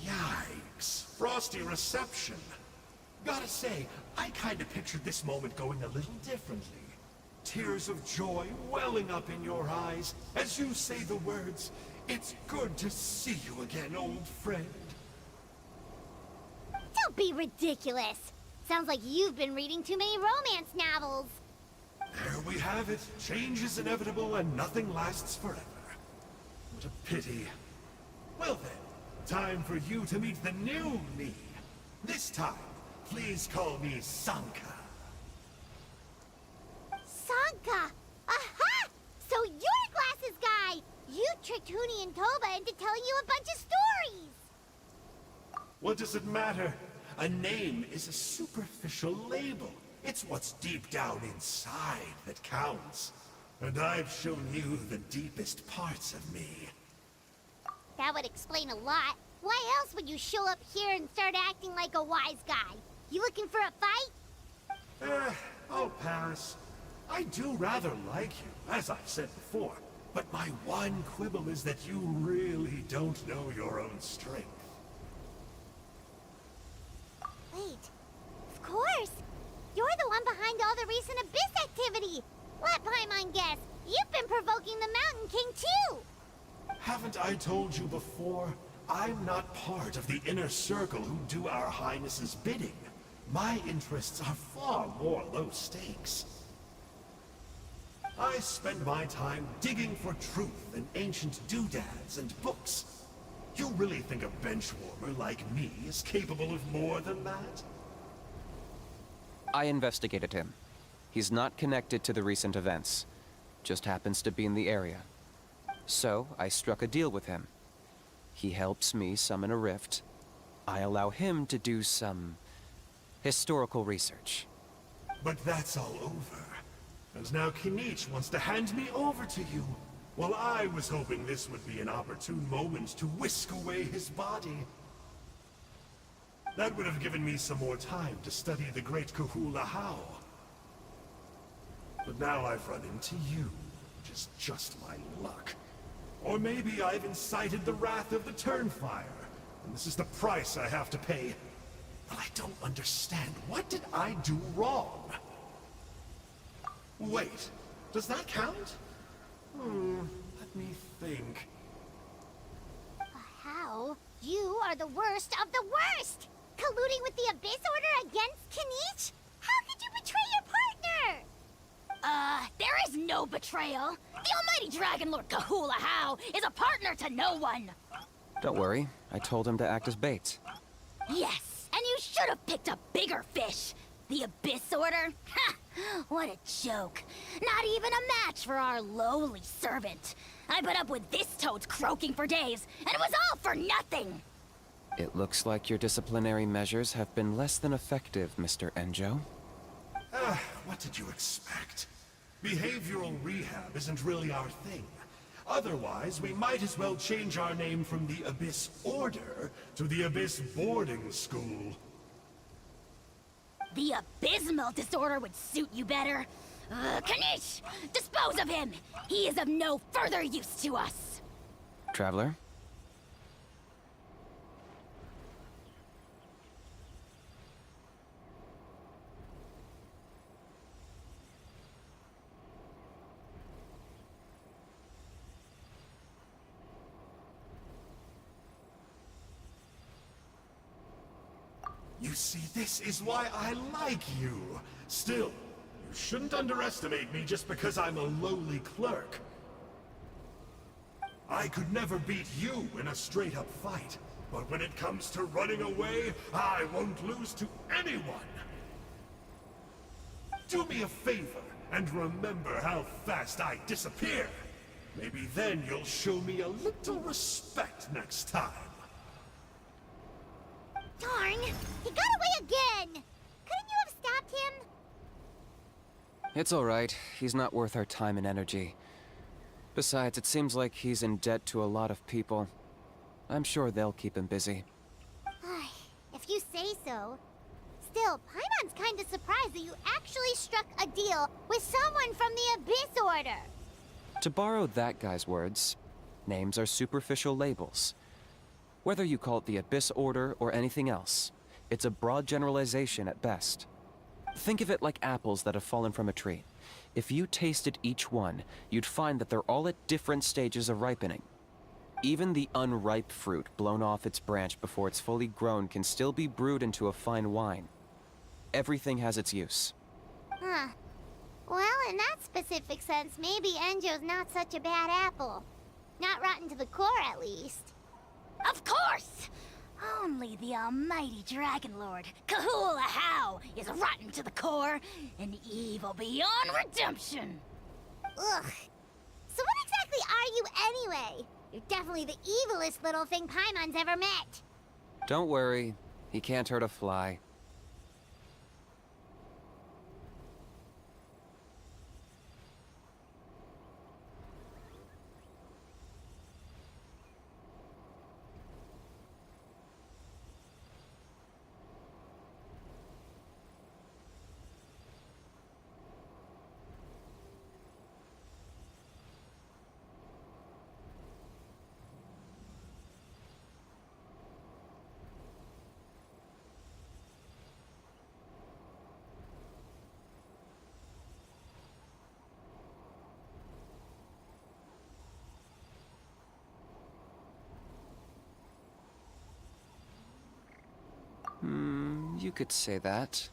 Yikes. Frosty reception. Gotta say, I kinda pictured this moment going a little differently. Tears of joy welling up in your eyes as you say the words, "It's good to see you again, old friend." Don't be ridiculous. Sounds like you've been reading too many romance novels. There we have it. Change is inevitable and nothing lasts forever. What a pity. Well then, time for you to meet the new me. This time, please call me Sanka. Sanka! Aha! So you're the glasses guy! You tricked Huni and Toba into telling you a bunch of stories! What does it matter? A name is a superficial label. It's what's deep down inside that counts. And I've shown you the deepest parts of me. That would explain a lot. Why else would you show up here and start acting like a wise guy? You looking for a fight? I'll pass. I do rather like you, as I've said before. But my one quibble is that you really don't know your own strength. Wait. Of course! You're the one behind all the recent Abyss activity! Let Paimon guess, you've been provoking the Mountain King too! Haven't I told you before? I'm not part of the inner circle who do our Highness's bidding. My interests are far more low stakes. I spend my time digging for truth in ancient doodads and books. You really think a benchwarmer like me is capable of more than that? I investigated him. He's not connected to the recent events. Just happens to be in the area. So, I struck a deal with him. He helps me summon a rift. I allow him to do some historical research. But that's all over. And now Kinich wants to hand me over to you. Well, I was hoping this would be an opportune moment to whisk away his body. That would have given me some more time to study the great Kahula How. But now I've run into you, which is just my luck. Or maybe I've incited the wrath of the Turnfire, and this is the price I have to pay. But I don't understand. What did I do wrong? Wait, does that count? Let me think. How? You are the worst of the worst! Colluding with the Abyss Order against Kinich? How could you betray your partner? There is no betrayal. The almighty Dragon Lord Kahula How is a partner to no one. Don't worry, I told him to act as bait. Yes, and you should have picked a bigger fish. The Abyss Order? Ha! What a joke. Not even a match for our lowly servant. I put up with this toad croaking for days, and it was all for nothing. It looks like your disciplinary measures have been less than effective, Mr. Enjo. What did you expect? Behavioral rehab isn't really our thing. Otherwise, we might as well change our name from the Abyss Order to the Abyss Boarding School. The abysmal disorder would suit you better. Kinich! Dispose of him! He is of no further use to us! Traveler? You see, this is why I like you. Still, you shouldn't underestimate me just because I'm a lowly clerk. I could never beat you in a straight-up fight, but when it comes to running away, I won't lose to anyone. Do me a favor, and remember how fast I disappear. Maybe then you'll show me a little respect next time. Darn! He got away again! Couldn't you have stopped him? It's alright. He's not worth our time and energy. Besides, it seems like he's in debt to a lot of people. I'm sure they'll keep him busy. If you say so. Still, Paimon's kinda surprised that you actually struck a deal with someone from the Abyss Order. To borrow that guy's words, names are superficial labels. Whether you call it the Abyss Order or anything else, it's a broad generalization at best. Think of it like apples that have fallen from a tree. If you tasted each one, you'd find that they're all at different stages of ripening. Even the unripe fruit blown off its branch before it's fully grown can still be brewed into a fine wine. Everything has its use. Huh. Well, in that specific sense, maybe Enjo's not such a bad apple. Not rotten to to the core, at least. Of course! Only the almighty Dragon Lord, Kahula How, is rotten to the core and evil beyond redemption. Ugh. So what exactly are you anyway? You're definitely the evilest little thing Paimon's ever met. Don't worry, he can't hurt a fly. You could say that.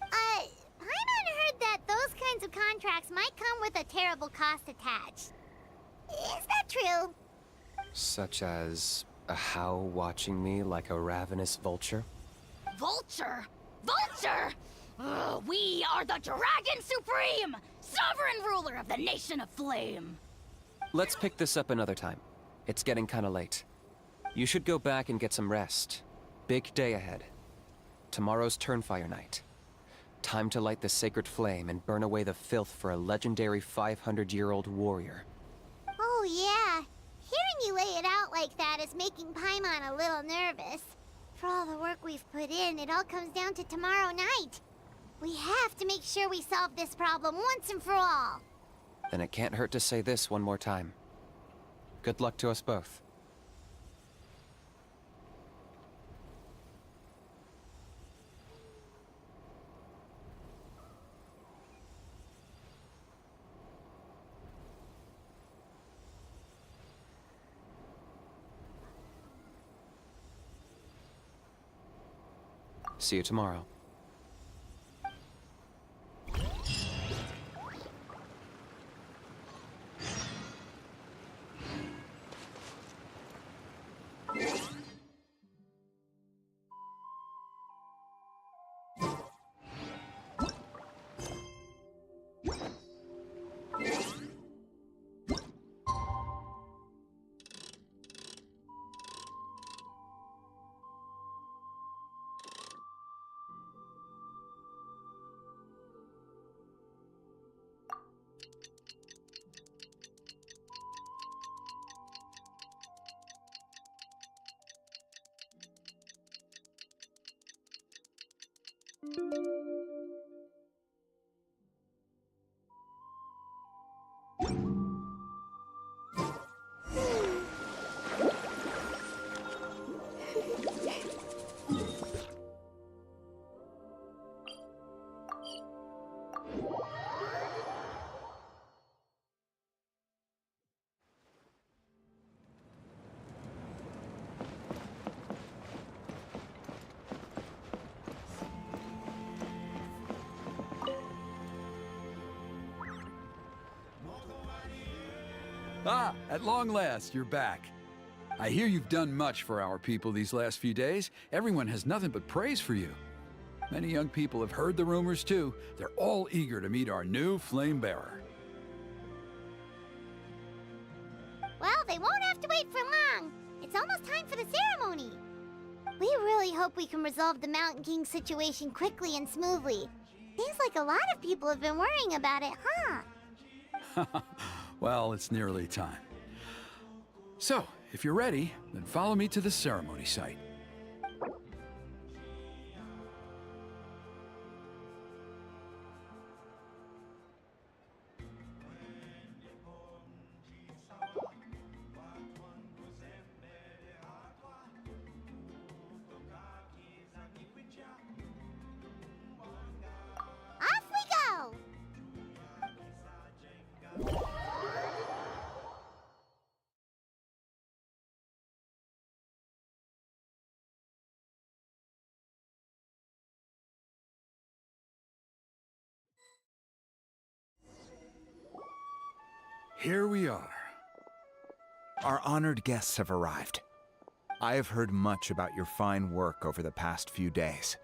Paimon heard that those kinds of contracts might come with a terrible cost attached. Is that true? Such as a how watching me like a ravenous vulture? Vulture? Vulture! Ugh, we are the Dragon Supreme! Sovereign ruler of the Nation of Flame! Let's pick this up another time. It's getting kinda late. You should go back and get some rest. Big day ahead. Tomorrow's Turnfire Night. Time to light the sacred flame and burn away the filth for a legendary 500-year-old warrior. Oh yeah. Hearing you lay it out like that is making Paimon a little nervous. For all the work we've put in, it all comes down to tomorrow night. We have to make sure we solve this problem once and for all. Then it can't hurt to say this one more time. Good luck to us both. See you tomorrow. Ah, at long last, you're back. I hear you've done much for our people these last few days. Everyone has nothing but praise for you. Many young people have heard the rumors too. They're all eager to meet our new flame bearer. Well, they won't have to wait for long. It's almost time for the ceremony. We really hope we can resolve the Mountain King situation quickly and smoothly. Seems like a lot of people have been worrying about it, huh? Well, it's nearly time. So, if you're ready, then follow me to the ceremony site. Off we go! Here we are. Our honored guests have arrived. I have heard much about your fine work over the past few days.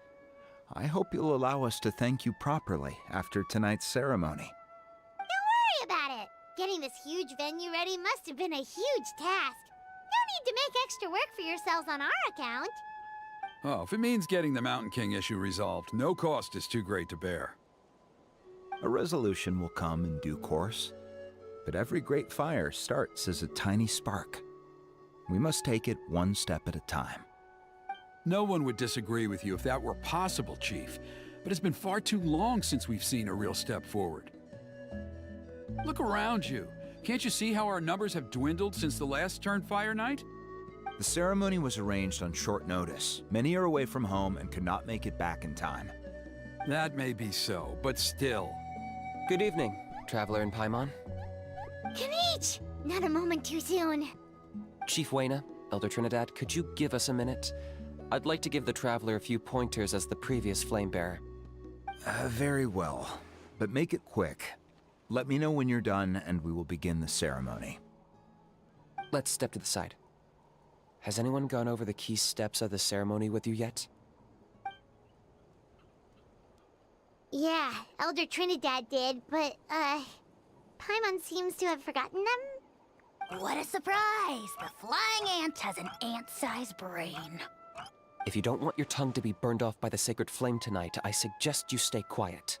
I hope you'll allow us to thank you properly after tonight's ceremony. Don't worry about it. Getting this huge venue ready must have been a huge task. No need to make extra work for yourselves on our account. Oh, if it means getting the Mountain King issue resolved, no cost is too great to bear. A resolution will come in due course, but every great fire starts as a tiny spark. We must take it one step at a time. No one would disagree with you if that were possible, Chief, but it's been far too long since we've seen a real step forward. Look around you. Can't you see how our numbers have dwindled since the last Turnfire night? The ceremony was arranged on short notice. Many are away from home and could not make it back in time. That may be so, but still. Good evening, Traveler in Paimon. Kinich! Not a moment too soon. Chief Wayna, Elder Trinidad, could you give us a minute? I'd like to give the Traveler a few pointers as the previous Flamebearer. Very well, but make it quick. Let me know when you're done and we will begin the ceremony. Let's step to the side. Has anyone gone over the key steps of the ceremony with you yet? Yeah, Elder Trinidad did, but, Paimon seems to have forgotten them. What a surprise! The flying ant has an ant-sized brain. If you don't want your tongue to be burned off by the sacred flame tonight, I suggest you stay quiet.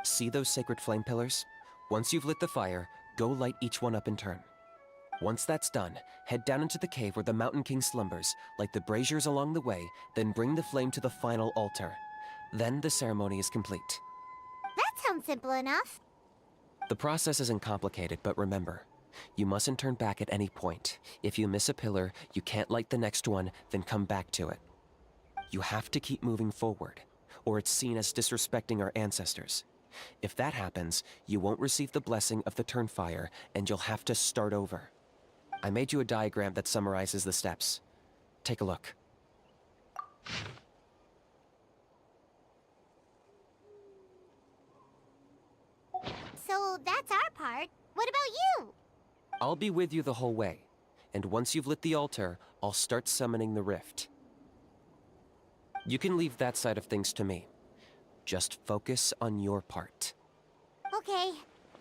See those sacred flame pillars? Once you've lit the fire, go light each one up in turn. Once that's done, head down into the cave where the Mountain King slumbers, light the braziers along the way, then bring the flame to the final altar. Then the ceremony is complete. That sounds simple enough. The process isn't complicated, but remember, you mustn't turn back at any point. If you miss a pillar, you can't light the next one, then come back to it. You have to keep moving forward, or it's seen as disrespecting our ancestors. If that happens, you won't receive the blessing of the Turnfire, and you'll have to start over. I made you a diagram that summarizes the steps. Take a look. So that's our part. What about you? I'll be with you the whole way, and once you've lit the altar, I'll start summoning the rift. You can leave that side of things to me. Just focus on your part. Okay.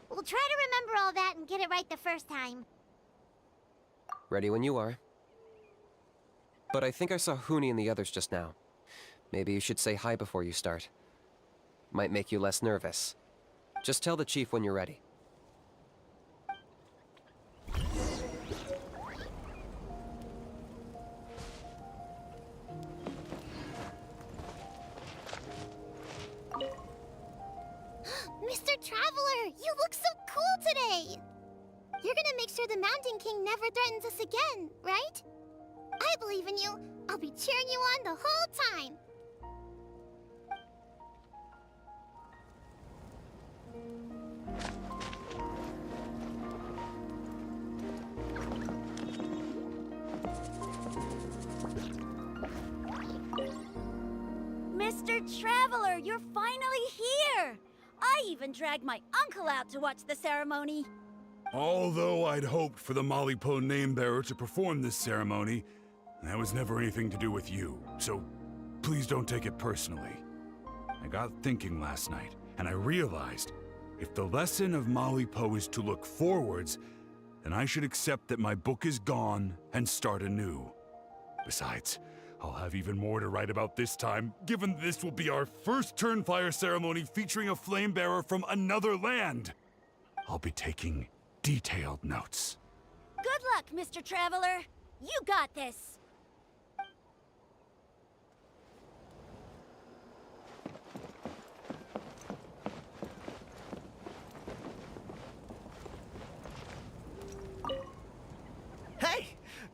We'll try to remember all that and get it right the first time. Ready when you are. But I think I saw Huni and the others just now. Maybe you should say hi before you start. Might make you less nervous. Just tell the chief when you're ready. Mr. Traveler, you look so cool today! You're gonna make sure the Mountain King never threatens us again, right? I believe in you. I'll be cheering you on the whole time. Mr. Traveler, you're finally here! I even dragged my uncle out to watch the ceremony. Although I'd hoped for the Malipo name-bearer to perform this ceremony, that was never anything to do with you, so please don't take it personally. I got thinking last night, and I realized if the lesson of Malipo is to look forwards, then I should accept that my book is gone and start anew. Besides, I'll have even more to write about this time, given this will be our first Turnfire ceremony featuring a flame-bearer from another land. I'll be taking detailed notes. Good luck, Mr. Traveler. You got this. Hey!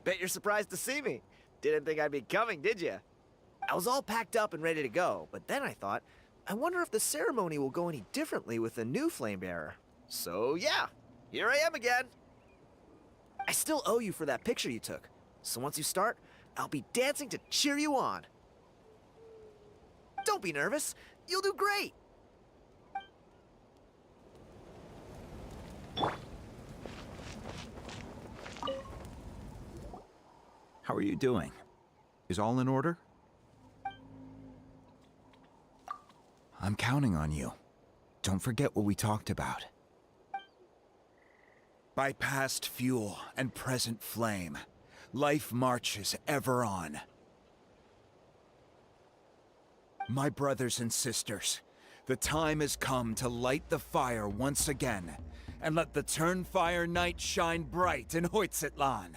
Bet you're surprised to see me. Didn't think I'd be coming, did you? I was all packed up and ready to go, but then I thought, I wonder if the ceremony will go any differently with the new Flamebearer. So yeah, here I am again. I still owe you for that picture you took, so once you start, I'll be dancing to cheer you on. Don't be nervous, you'll do great. How are you doing? Is all in order? I'm counting on you. Don't forget what we talked about. By past fuel and present flame, life marches ever on. My brothers and sisters, the time has come to light the fire once again, and let the Turnfire night shine bright in Hoytzitlan.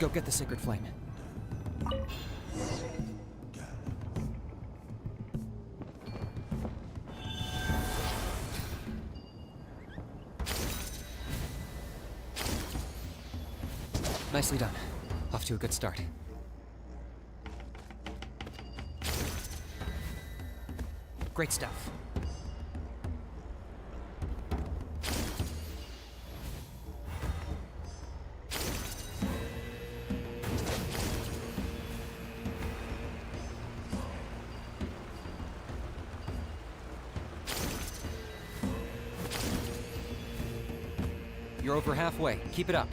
Go get the sacred flame. Nicely done. Off to a good start. Great stuff. You're over halfway. Keep it up.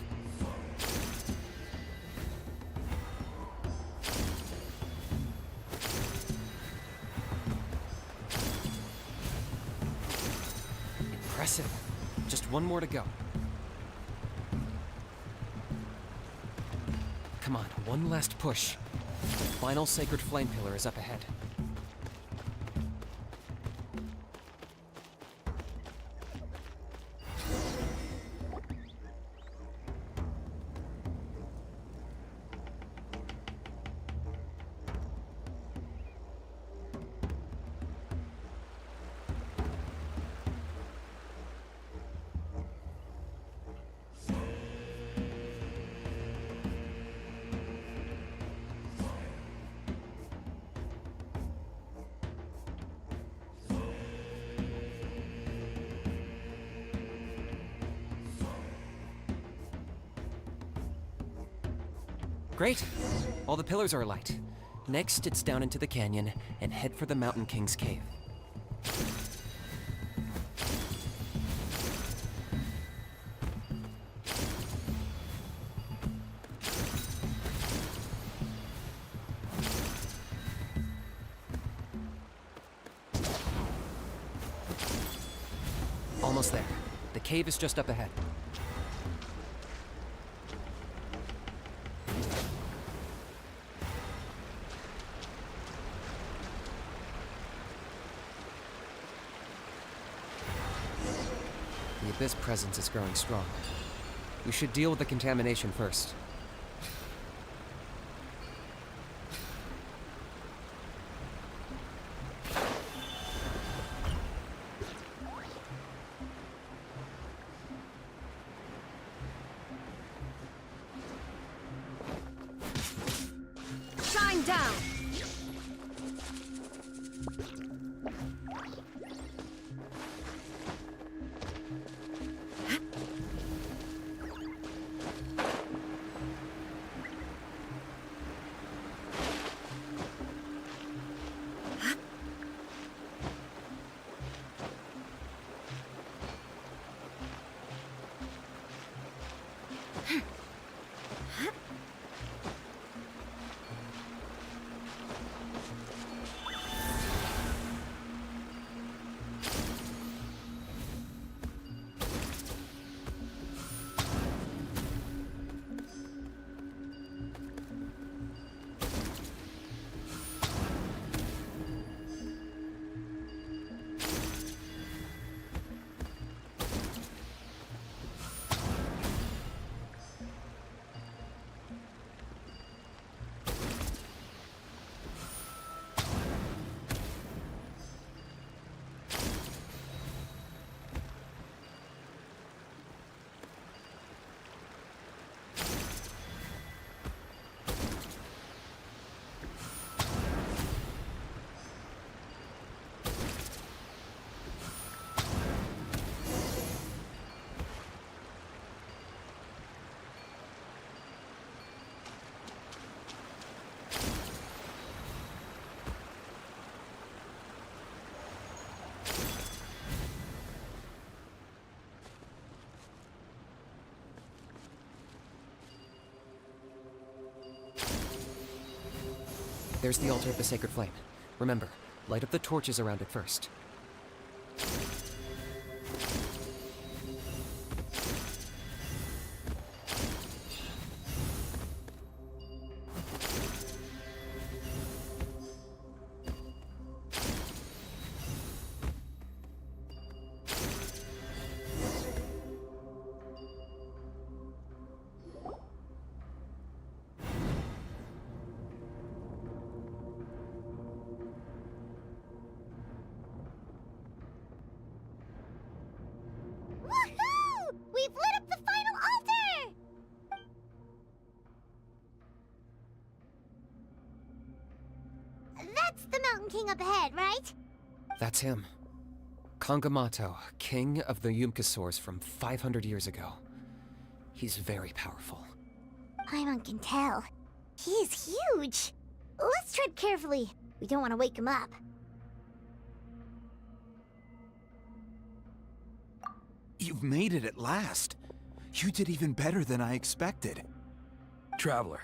Impressive. Just one more to go. Come on, one last push. The final sacred flame pillar is up ahead. Great. All the pillars are alight. Next, it's down into the canyon and head for the Mountain King's cave. Almost there. The cave is just up ahead. The Abyss presence is growing strong. We should deal with the contamination first. Shine down! There's the altar of the sacred flame. Remember, light up the torches around it first. Woohoo! We've lit up the final altar! That's the Mountain King up ahead, right? That's him. Kangamato, king of the Yumkasaurs from 500 years ago. He's very powerful. Paimon can tell. He is huge. Let's tread carefully. We don't want to wake him up. You've made it at last. You did even better than I expected. Traveler,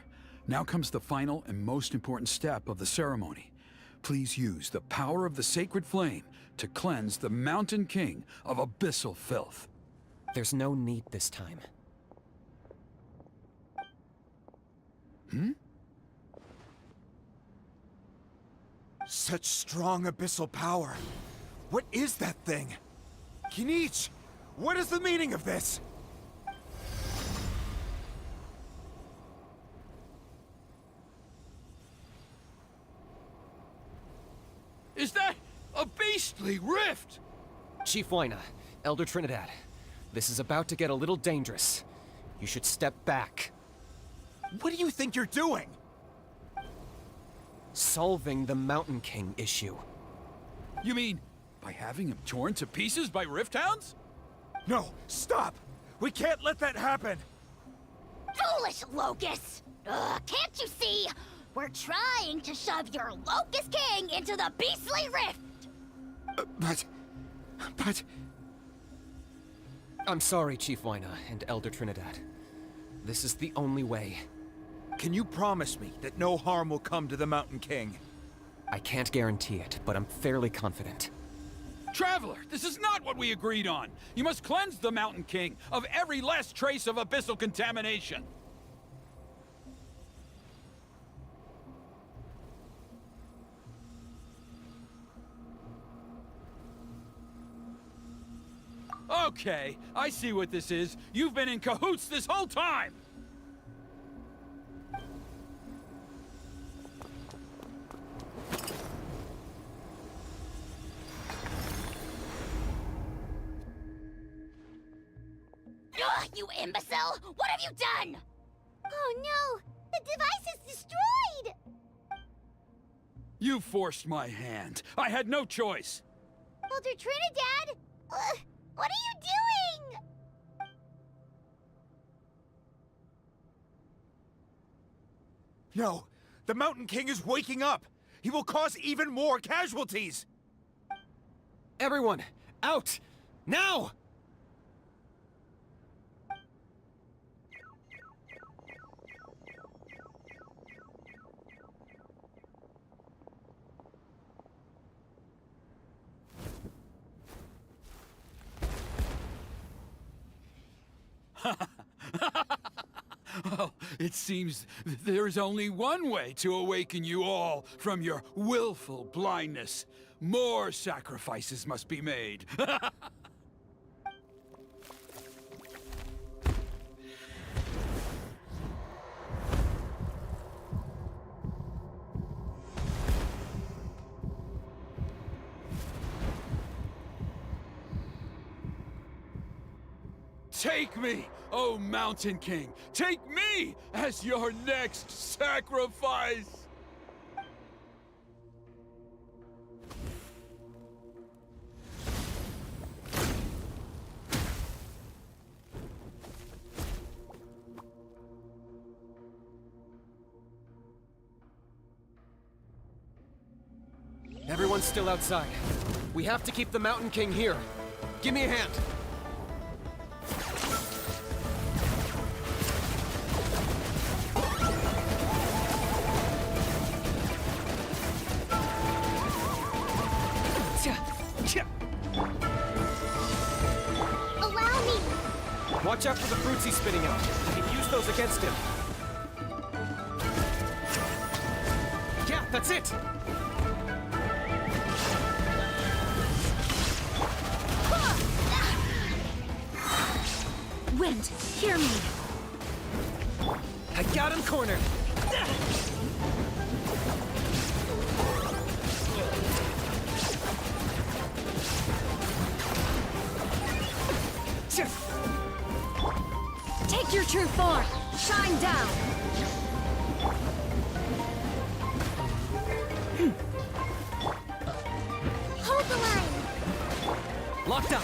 now comes the final and most important step of the ceremony. Please use the power of the sacred flame to cleanse the Mountain King of abyssal filth. There's no need this time. Such strong abyssal power. What is that thing? Kinich, what is the meaning of this? Is that a beastly rift? Chief Wyna, Elder Trinidad, this is about to get a little dangerous. You should step back. What do you think you're doing? Solving the Mountain King issue. You mean by having him torn to pieces by rift hounds? No, stop! We can't let that happen! Foolish Locust! Ugh, can't you see? We're trying to shove your Locust King into the beastly rift! But... I'm sorry, Chief Wyna and Elder Trinidad. This is the only way. Can you promise me that no harm will come to the Mountain King? I can't guarantee it, but I'm fairly confident. Traveler, this is not what we agreed on. You must cleanse the Mountain King of every last trace of abyssal contamination. Okay, I see what this is. You've been in cahoots this whole time! Ugh, you imbecile! What have you done? Oh no! The device is destroyed! You forced my hand. I had no choice. Elder Trinidad! What are you doing? No, the Mountain King is waking up! He will cause even more casualties! Everyone, out! Now! Oh, it seems there's only one way to awaken you all from your willful blindness. More sacrifices must be made. Take me, O Mountain King! Take me as your next sacrifice! Everyone's still outside. We have to keep the Mountain King here. Give me a hand. Watch out for the fruits he's spitting out. You can use those against him. Yeah, that's it! Wind, hear me. I got him cornered! Take your true form. Shine down. Hold the line. Locked up!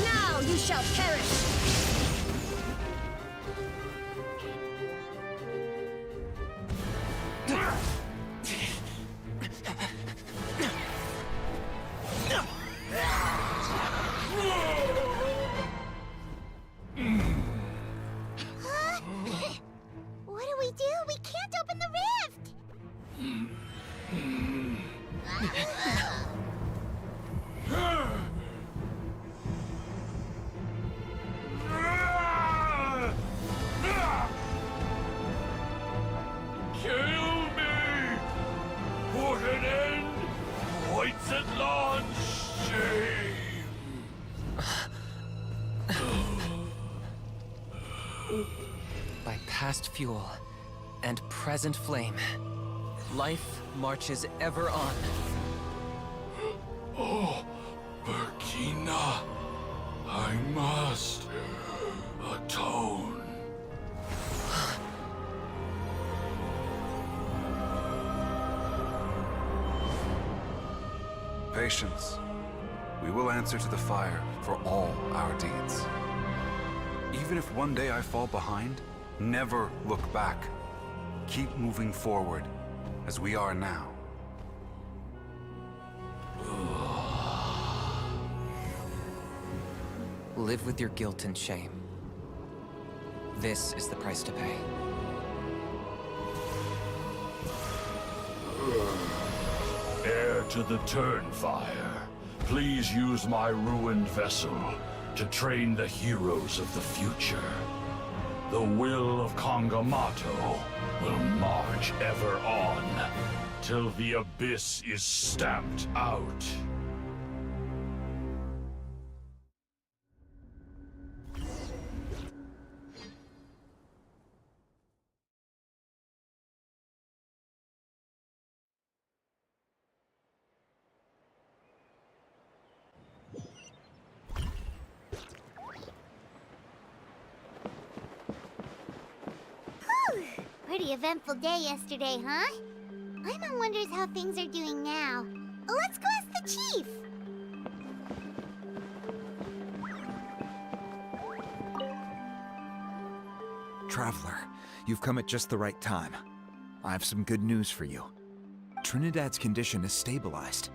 Now you shall perish. What do we do? We can't open the rift! Kill me! Put an end to White's shame! By past fuel and present flame, life marches ever on. Oh, Burkina, I must atone. Patience. We will answer to the fire for all our deeds. Even if one day I fall behind, never look back. Keep moving forward, as we are now. Live with your guilt and shame. This is the price to pay. Heir to the Turnfire, please use my ruined vessel to train the heroes of the future. The will of Kongamato will march ever on, till the abyss is stamped out. Pretty eventful day yesterday, huh? Paimon wonders how things are doing now. Let's go ask the chief! Traveler, you've come at just the right time. I have some good news for you. Trinidad's condition is stabilized.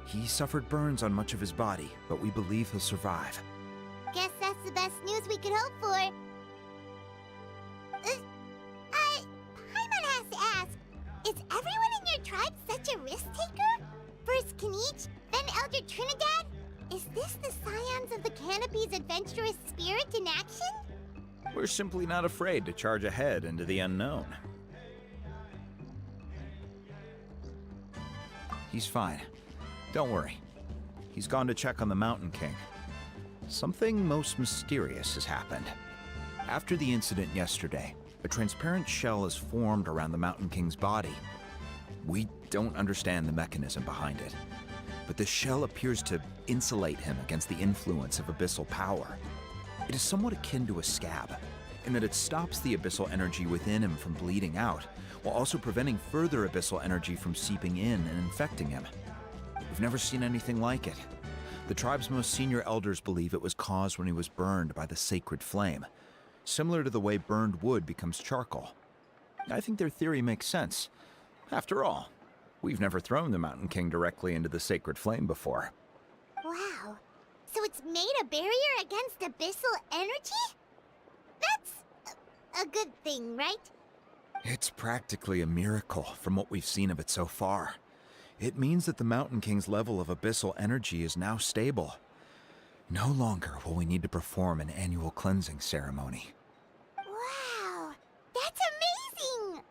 He suffered burns on much of his body, but we believe he'll survive. Guess that's the best news we could hope for. Paimon has to ask, is everyone in your tribe such a risk-taker? First Kinich, then Elder Trinidad? Is this the scions of the Canopy's adventurous spirit in action? We're simply not afraid to charge ahead into the unknown. He's fine. Don't worry. He's gone to check on the Mountain King. Something most mysterious has happened. After the incident yesterday, a transparent shell has formed around the Mountain King's body. We don't understand the mechanism behind it, but the shell appears to insulate him against the influence of abyssal power. It is somewhat akin to a scab, in that it stops the abyssal energy within him from bleeding out, while also preventing further abyssal energy from seeping in and infecting him. We've never seen anything like it. The tribe's most senior elders believe it was caused when he was burned by the sacred flame, similar to the way burned wood becomes charcoal. I think their theory makes sense. After all, we've never thrown the Mountain King directly into the sacred flame before. Wow. So it's made a barrier against abyssal energy? That's a good thing, right? It's practically a miracle from what we've seen of it so far. It means that the Mountain King's level of abyssal energy is now stable. No longer will we need to perform an annual cleansing ceremony. Wow, that's amazing!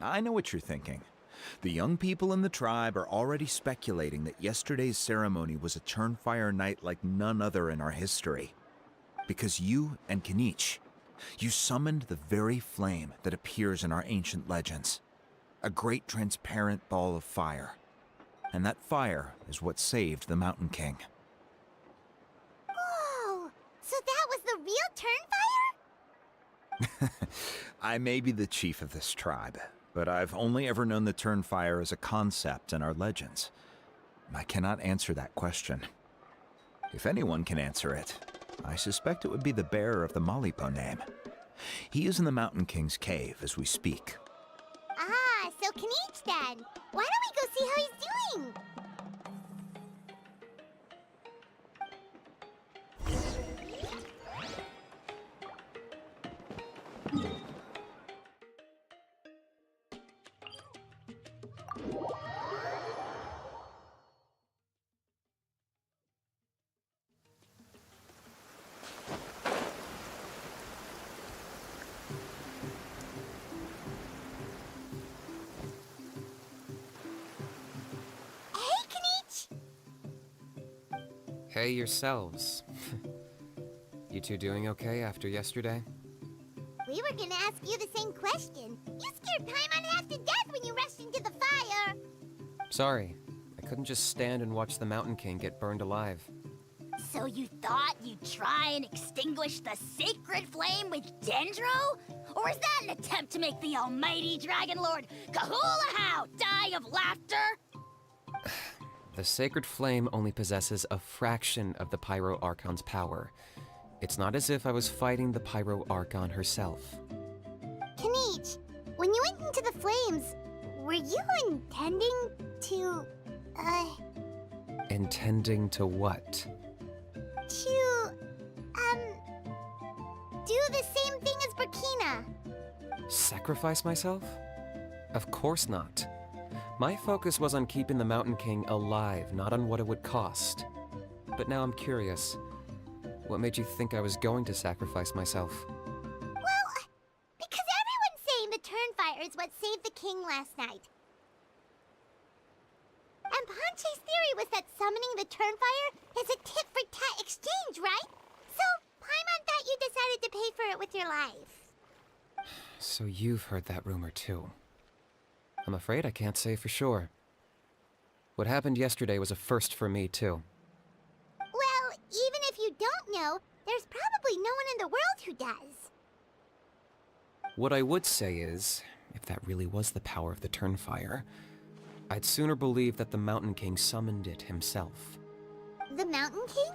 I know what you're thinking. The young people in the tribe are already speculating that yesterday's ceremony was a Turnfire night like none other in our history. Because you and Kinich, you summoned the very flame that appears in our ancient legends. A great transparent ball of fire. And that fire is what saved the Mountain King. Whoa, so that was the real Turnfire? I may be the chief of this tribe, but I've only ever known the Turnfire as a concept in our legends. I cannot answer that question. If anyone can answer it, I suspect it would be the bearer of the Malipo name. He is in the Mountain King's cave as we speak. Ah, so Kinich then. Why don't we go see how he's doing? Hey yourselves. You two doing okay after yesterday? We were gonna ask you the same question. You scared Paimon half to death when you rushed into the fire. Sorry, I couldn't just stand and watch the Mountain King get burned alive. So you thought you'd try and extinguish the sacred flame with Dendro? Or is that an attempt to make the almighty Dragon Lord Kahulahau die of laughter? The sacred flame only possesses a fraction of the Pyro Archon's power. It's not as if I was fighting the Pyro Archon herself. Kinich, when you went into the flames, were you intending to, Intending to what? do the same thing as Burkina? Sacrifice myself? Of course not. My focus was on keeping the Mountain King alive, not on what it would cost. But now I'm curious. What made you think I was going to sacrifice myself? Well, because everyone's saying the Turnfire is what saved the king last night. And Ponche's theory was that summoning the Turnfire is a tit-for-tat exchange, right? So, Paimon thought you decided to pay for it with your life. So you've heard that rumor too. I'm afraid I can't say for sure. What happened yesterday was a first for me too. Well, even if you don't know, there's probably no one in the world who does. What I would say is, if that really was the power of the Turnfire, I'd sooner believe that the Mountain King summoned it himself. The Mountain King?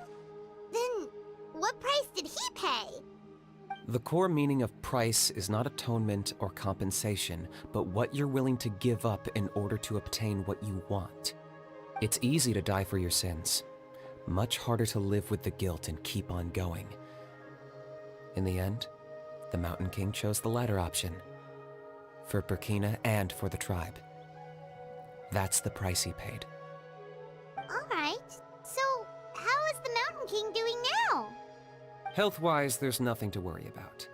Then, what price did he pay? The core meaning of price is not atonement or compensation, but what you're willing to give up in order to obtain what you want. It's easy to die for your sins. Much harder to live with the guilt and keep on going. In the end, the Mountain King chose the latter option. For Burkina and for the tribe. That's the price he paid. Alright, so how is the Mountain King doing now? Health-wise, there's nothing to worry about.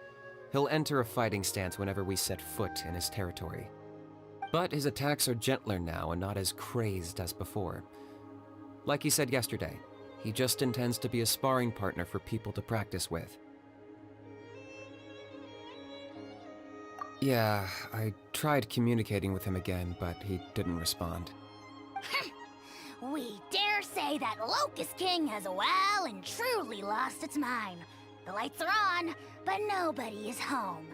He'll enter a fighting stance whenever we set foot in his territory. But his attacks are gentler now and not as crazed as before. Like he said yesterday, he just intends to be a sparring partner for people to practice with. Yeah, I tried communicating with him again, but he didn't respond. We dare say that Locust King has well and truly lost its mind. The lights are on, but nobody is home.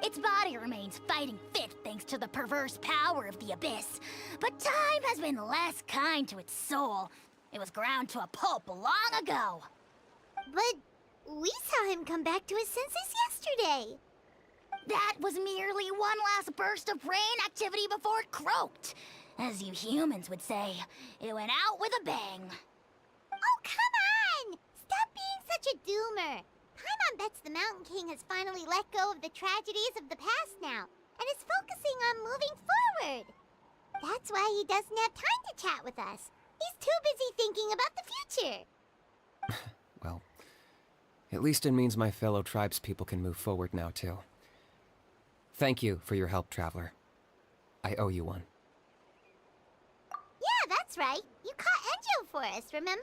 Its body remains fighting fit thanks to the perverse power of the Abyss, but time has been less kind to its soul. It was ground to a pulp long ago. But we saw him come back to his senses yesterday. That was merely one last burst of brain activity before it croaked. As you humans would say, it went out with a bang. Oh, come on! Stop being such a doomer. Paimon bets the Mountain King has finally let go of the tragedies of the past now, and is focusing on moving forward. That's why he doesn't have time to chat with us. He's too busy thinking about the future. Well, at least it means my fellow tribespeople can move forward now, too. Thank you for your help, Traveler. I owe you one. Yeah, that's right. You caught Enjo for us, remember?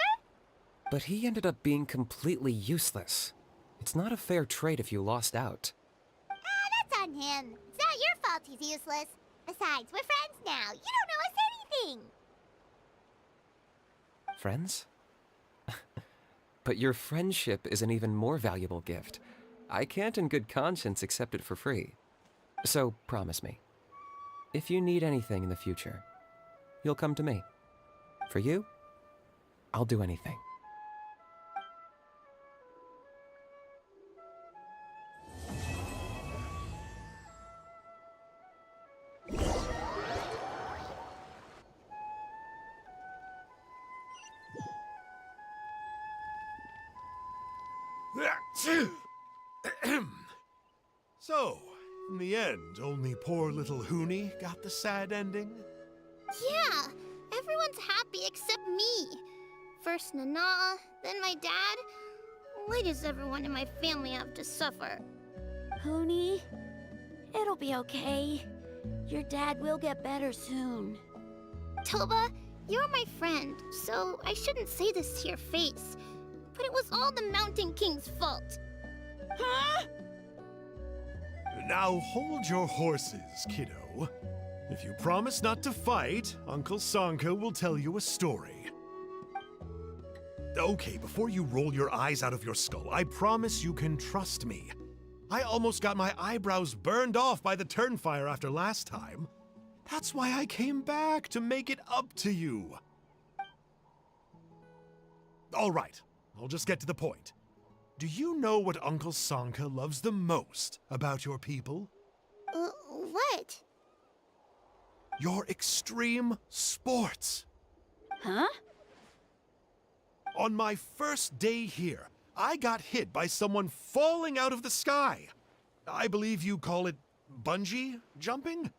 But he ended up being completely useless. It's not a fair trade if you lost out. That's on him. It's not your fault he's useless. Besides, we're friends now. You don't owe us anything. Friends? But your friendship is an even more valuable gift. I can't in good conscience accept it for free. So, promise me, if you need anything in the future, you'll come to me. For you, I'll do anything. So, in the end, only poor little Huni got the sad ending? Yeah, everyone's happy except me. First Nana, then my dad. Why does everyone in my family have to suffer? Huni, it'll be okay. Your dad will get better soon. Toba, you're my friend, so I shouldn't say this to your face. But it was all the Mountain King's fault. Huh? Now hold your horses, kiddo. If you promise not to fight, Uncle Sanka will tell you a story. Okay, before you roll your eyes out of your skull, I promise you can trust me. I almost got my eyebrows burned off by the turnfire after last time. That's why I came back, to make it up to you. All right, I'll just get to the point. Do you know what Uncle Sanka loves the most about your people? What? Your extreme sports. Huh? On my first day here, I got hit by someone falling out of the sky. I believe you call it bungee jumping?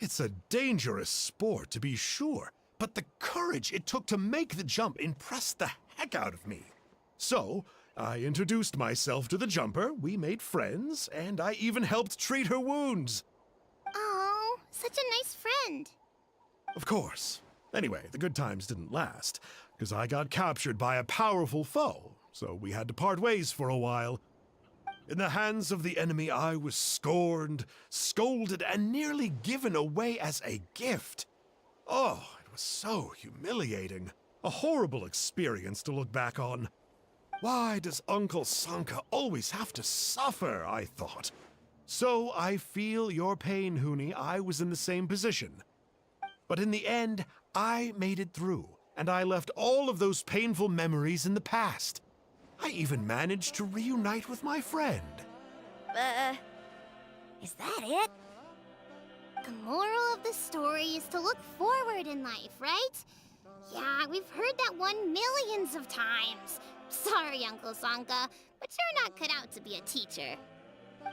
It's a dangerous sport, to be sure, but the courage it took to make the jump impressed the heck out of me. So, I introduced myself to the jumper, we made friends, and I even helped treat her wounds. Oh, such a nice friend. Of course. Anyway, the good times didn't last, because I got captured by a powerful foe, so we had to part ways for a while. In the hands of the enemy, I was scorned, scolded, and nearly given away as a gift. Oh, it was so humiliating. A horrible experience to look back on. Why does Uncle Sanka always have to suffer, I thought. So I feel your pain, Huni. I was in the same position. But in the end, I made it through, and I left all of those painful memories in the past. I even managed to reunite with my friend. Is that it? The moral of the story is to look forward in life, right? Yeah, we've heard that one millions of times. Sorry, Uncle Sanka, but you're not cut out to be a teacher.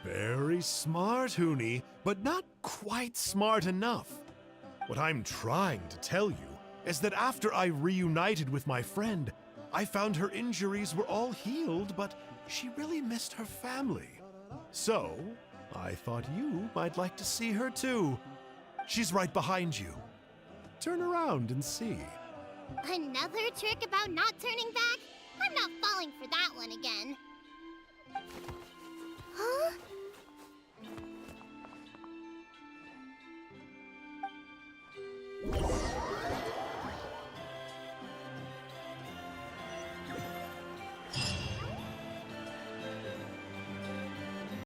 Very smart, Huni, but not quite smart enough. What I'm trying to tell you is that after I reunited with my friend, I found her injuries were all healed, but she really missed her family. So, I thought you might like to see her too. She's right behind you. Turn around and see. Another trick about not turning back? I'm not falling for that one again. Huh?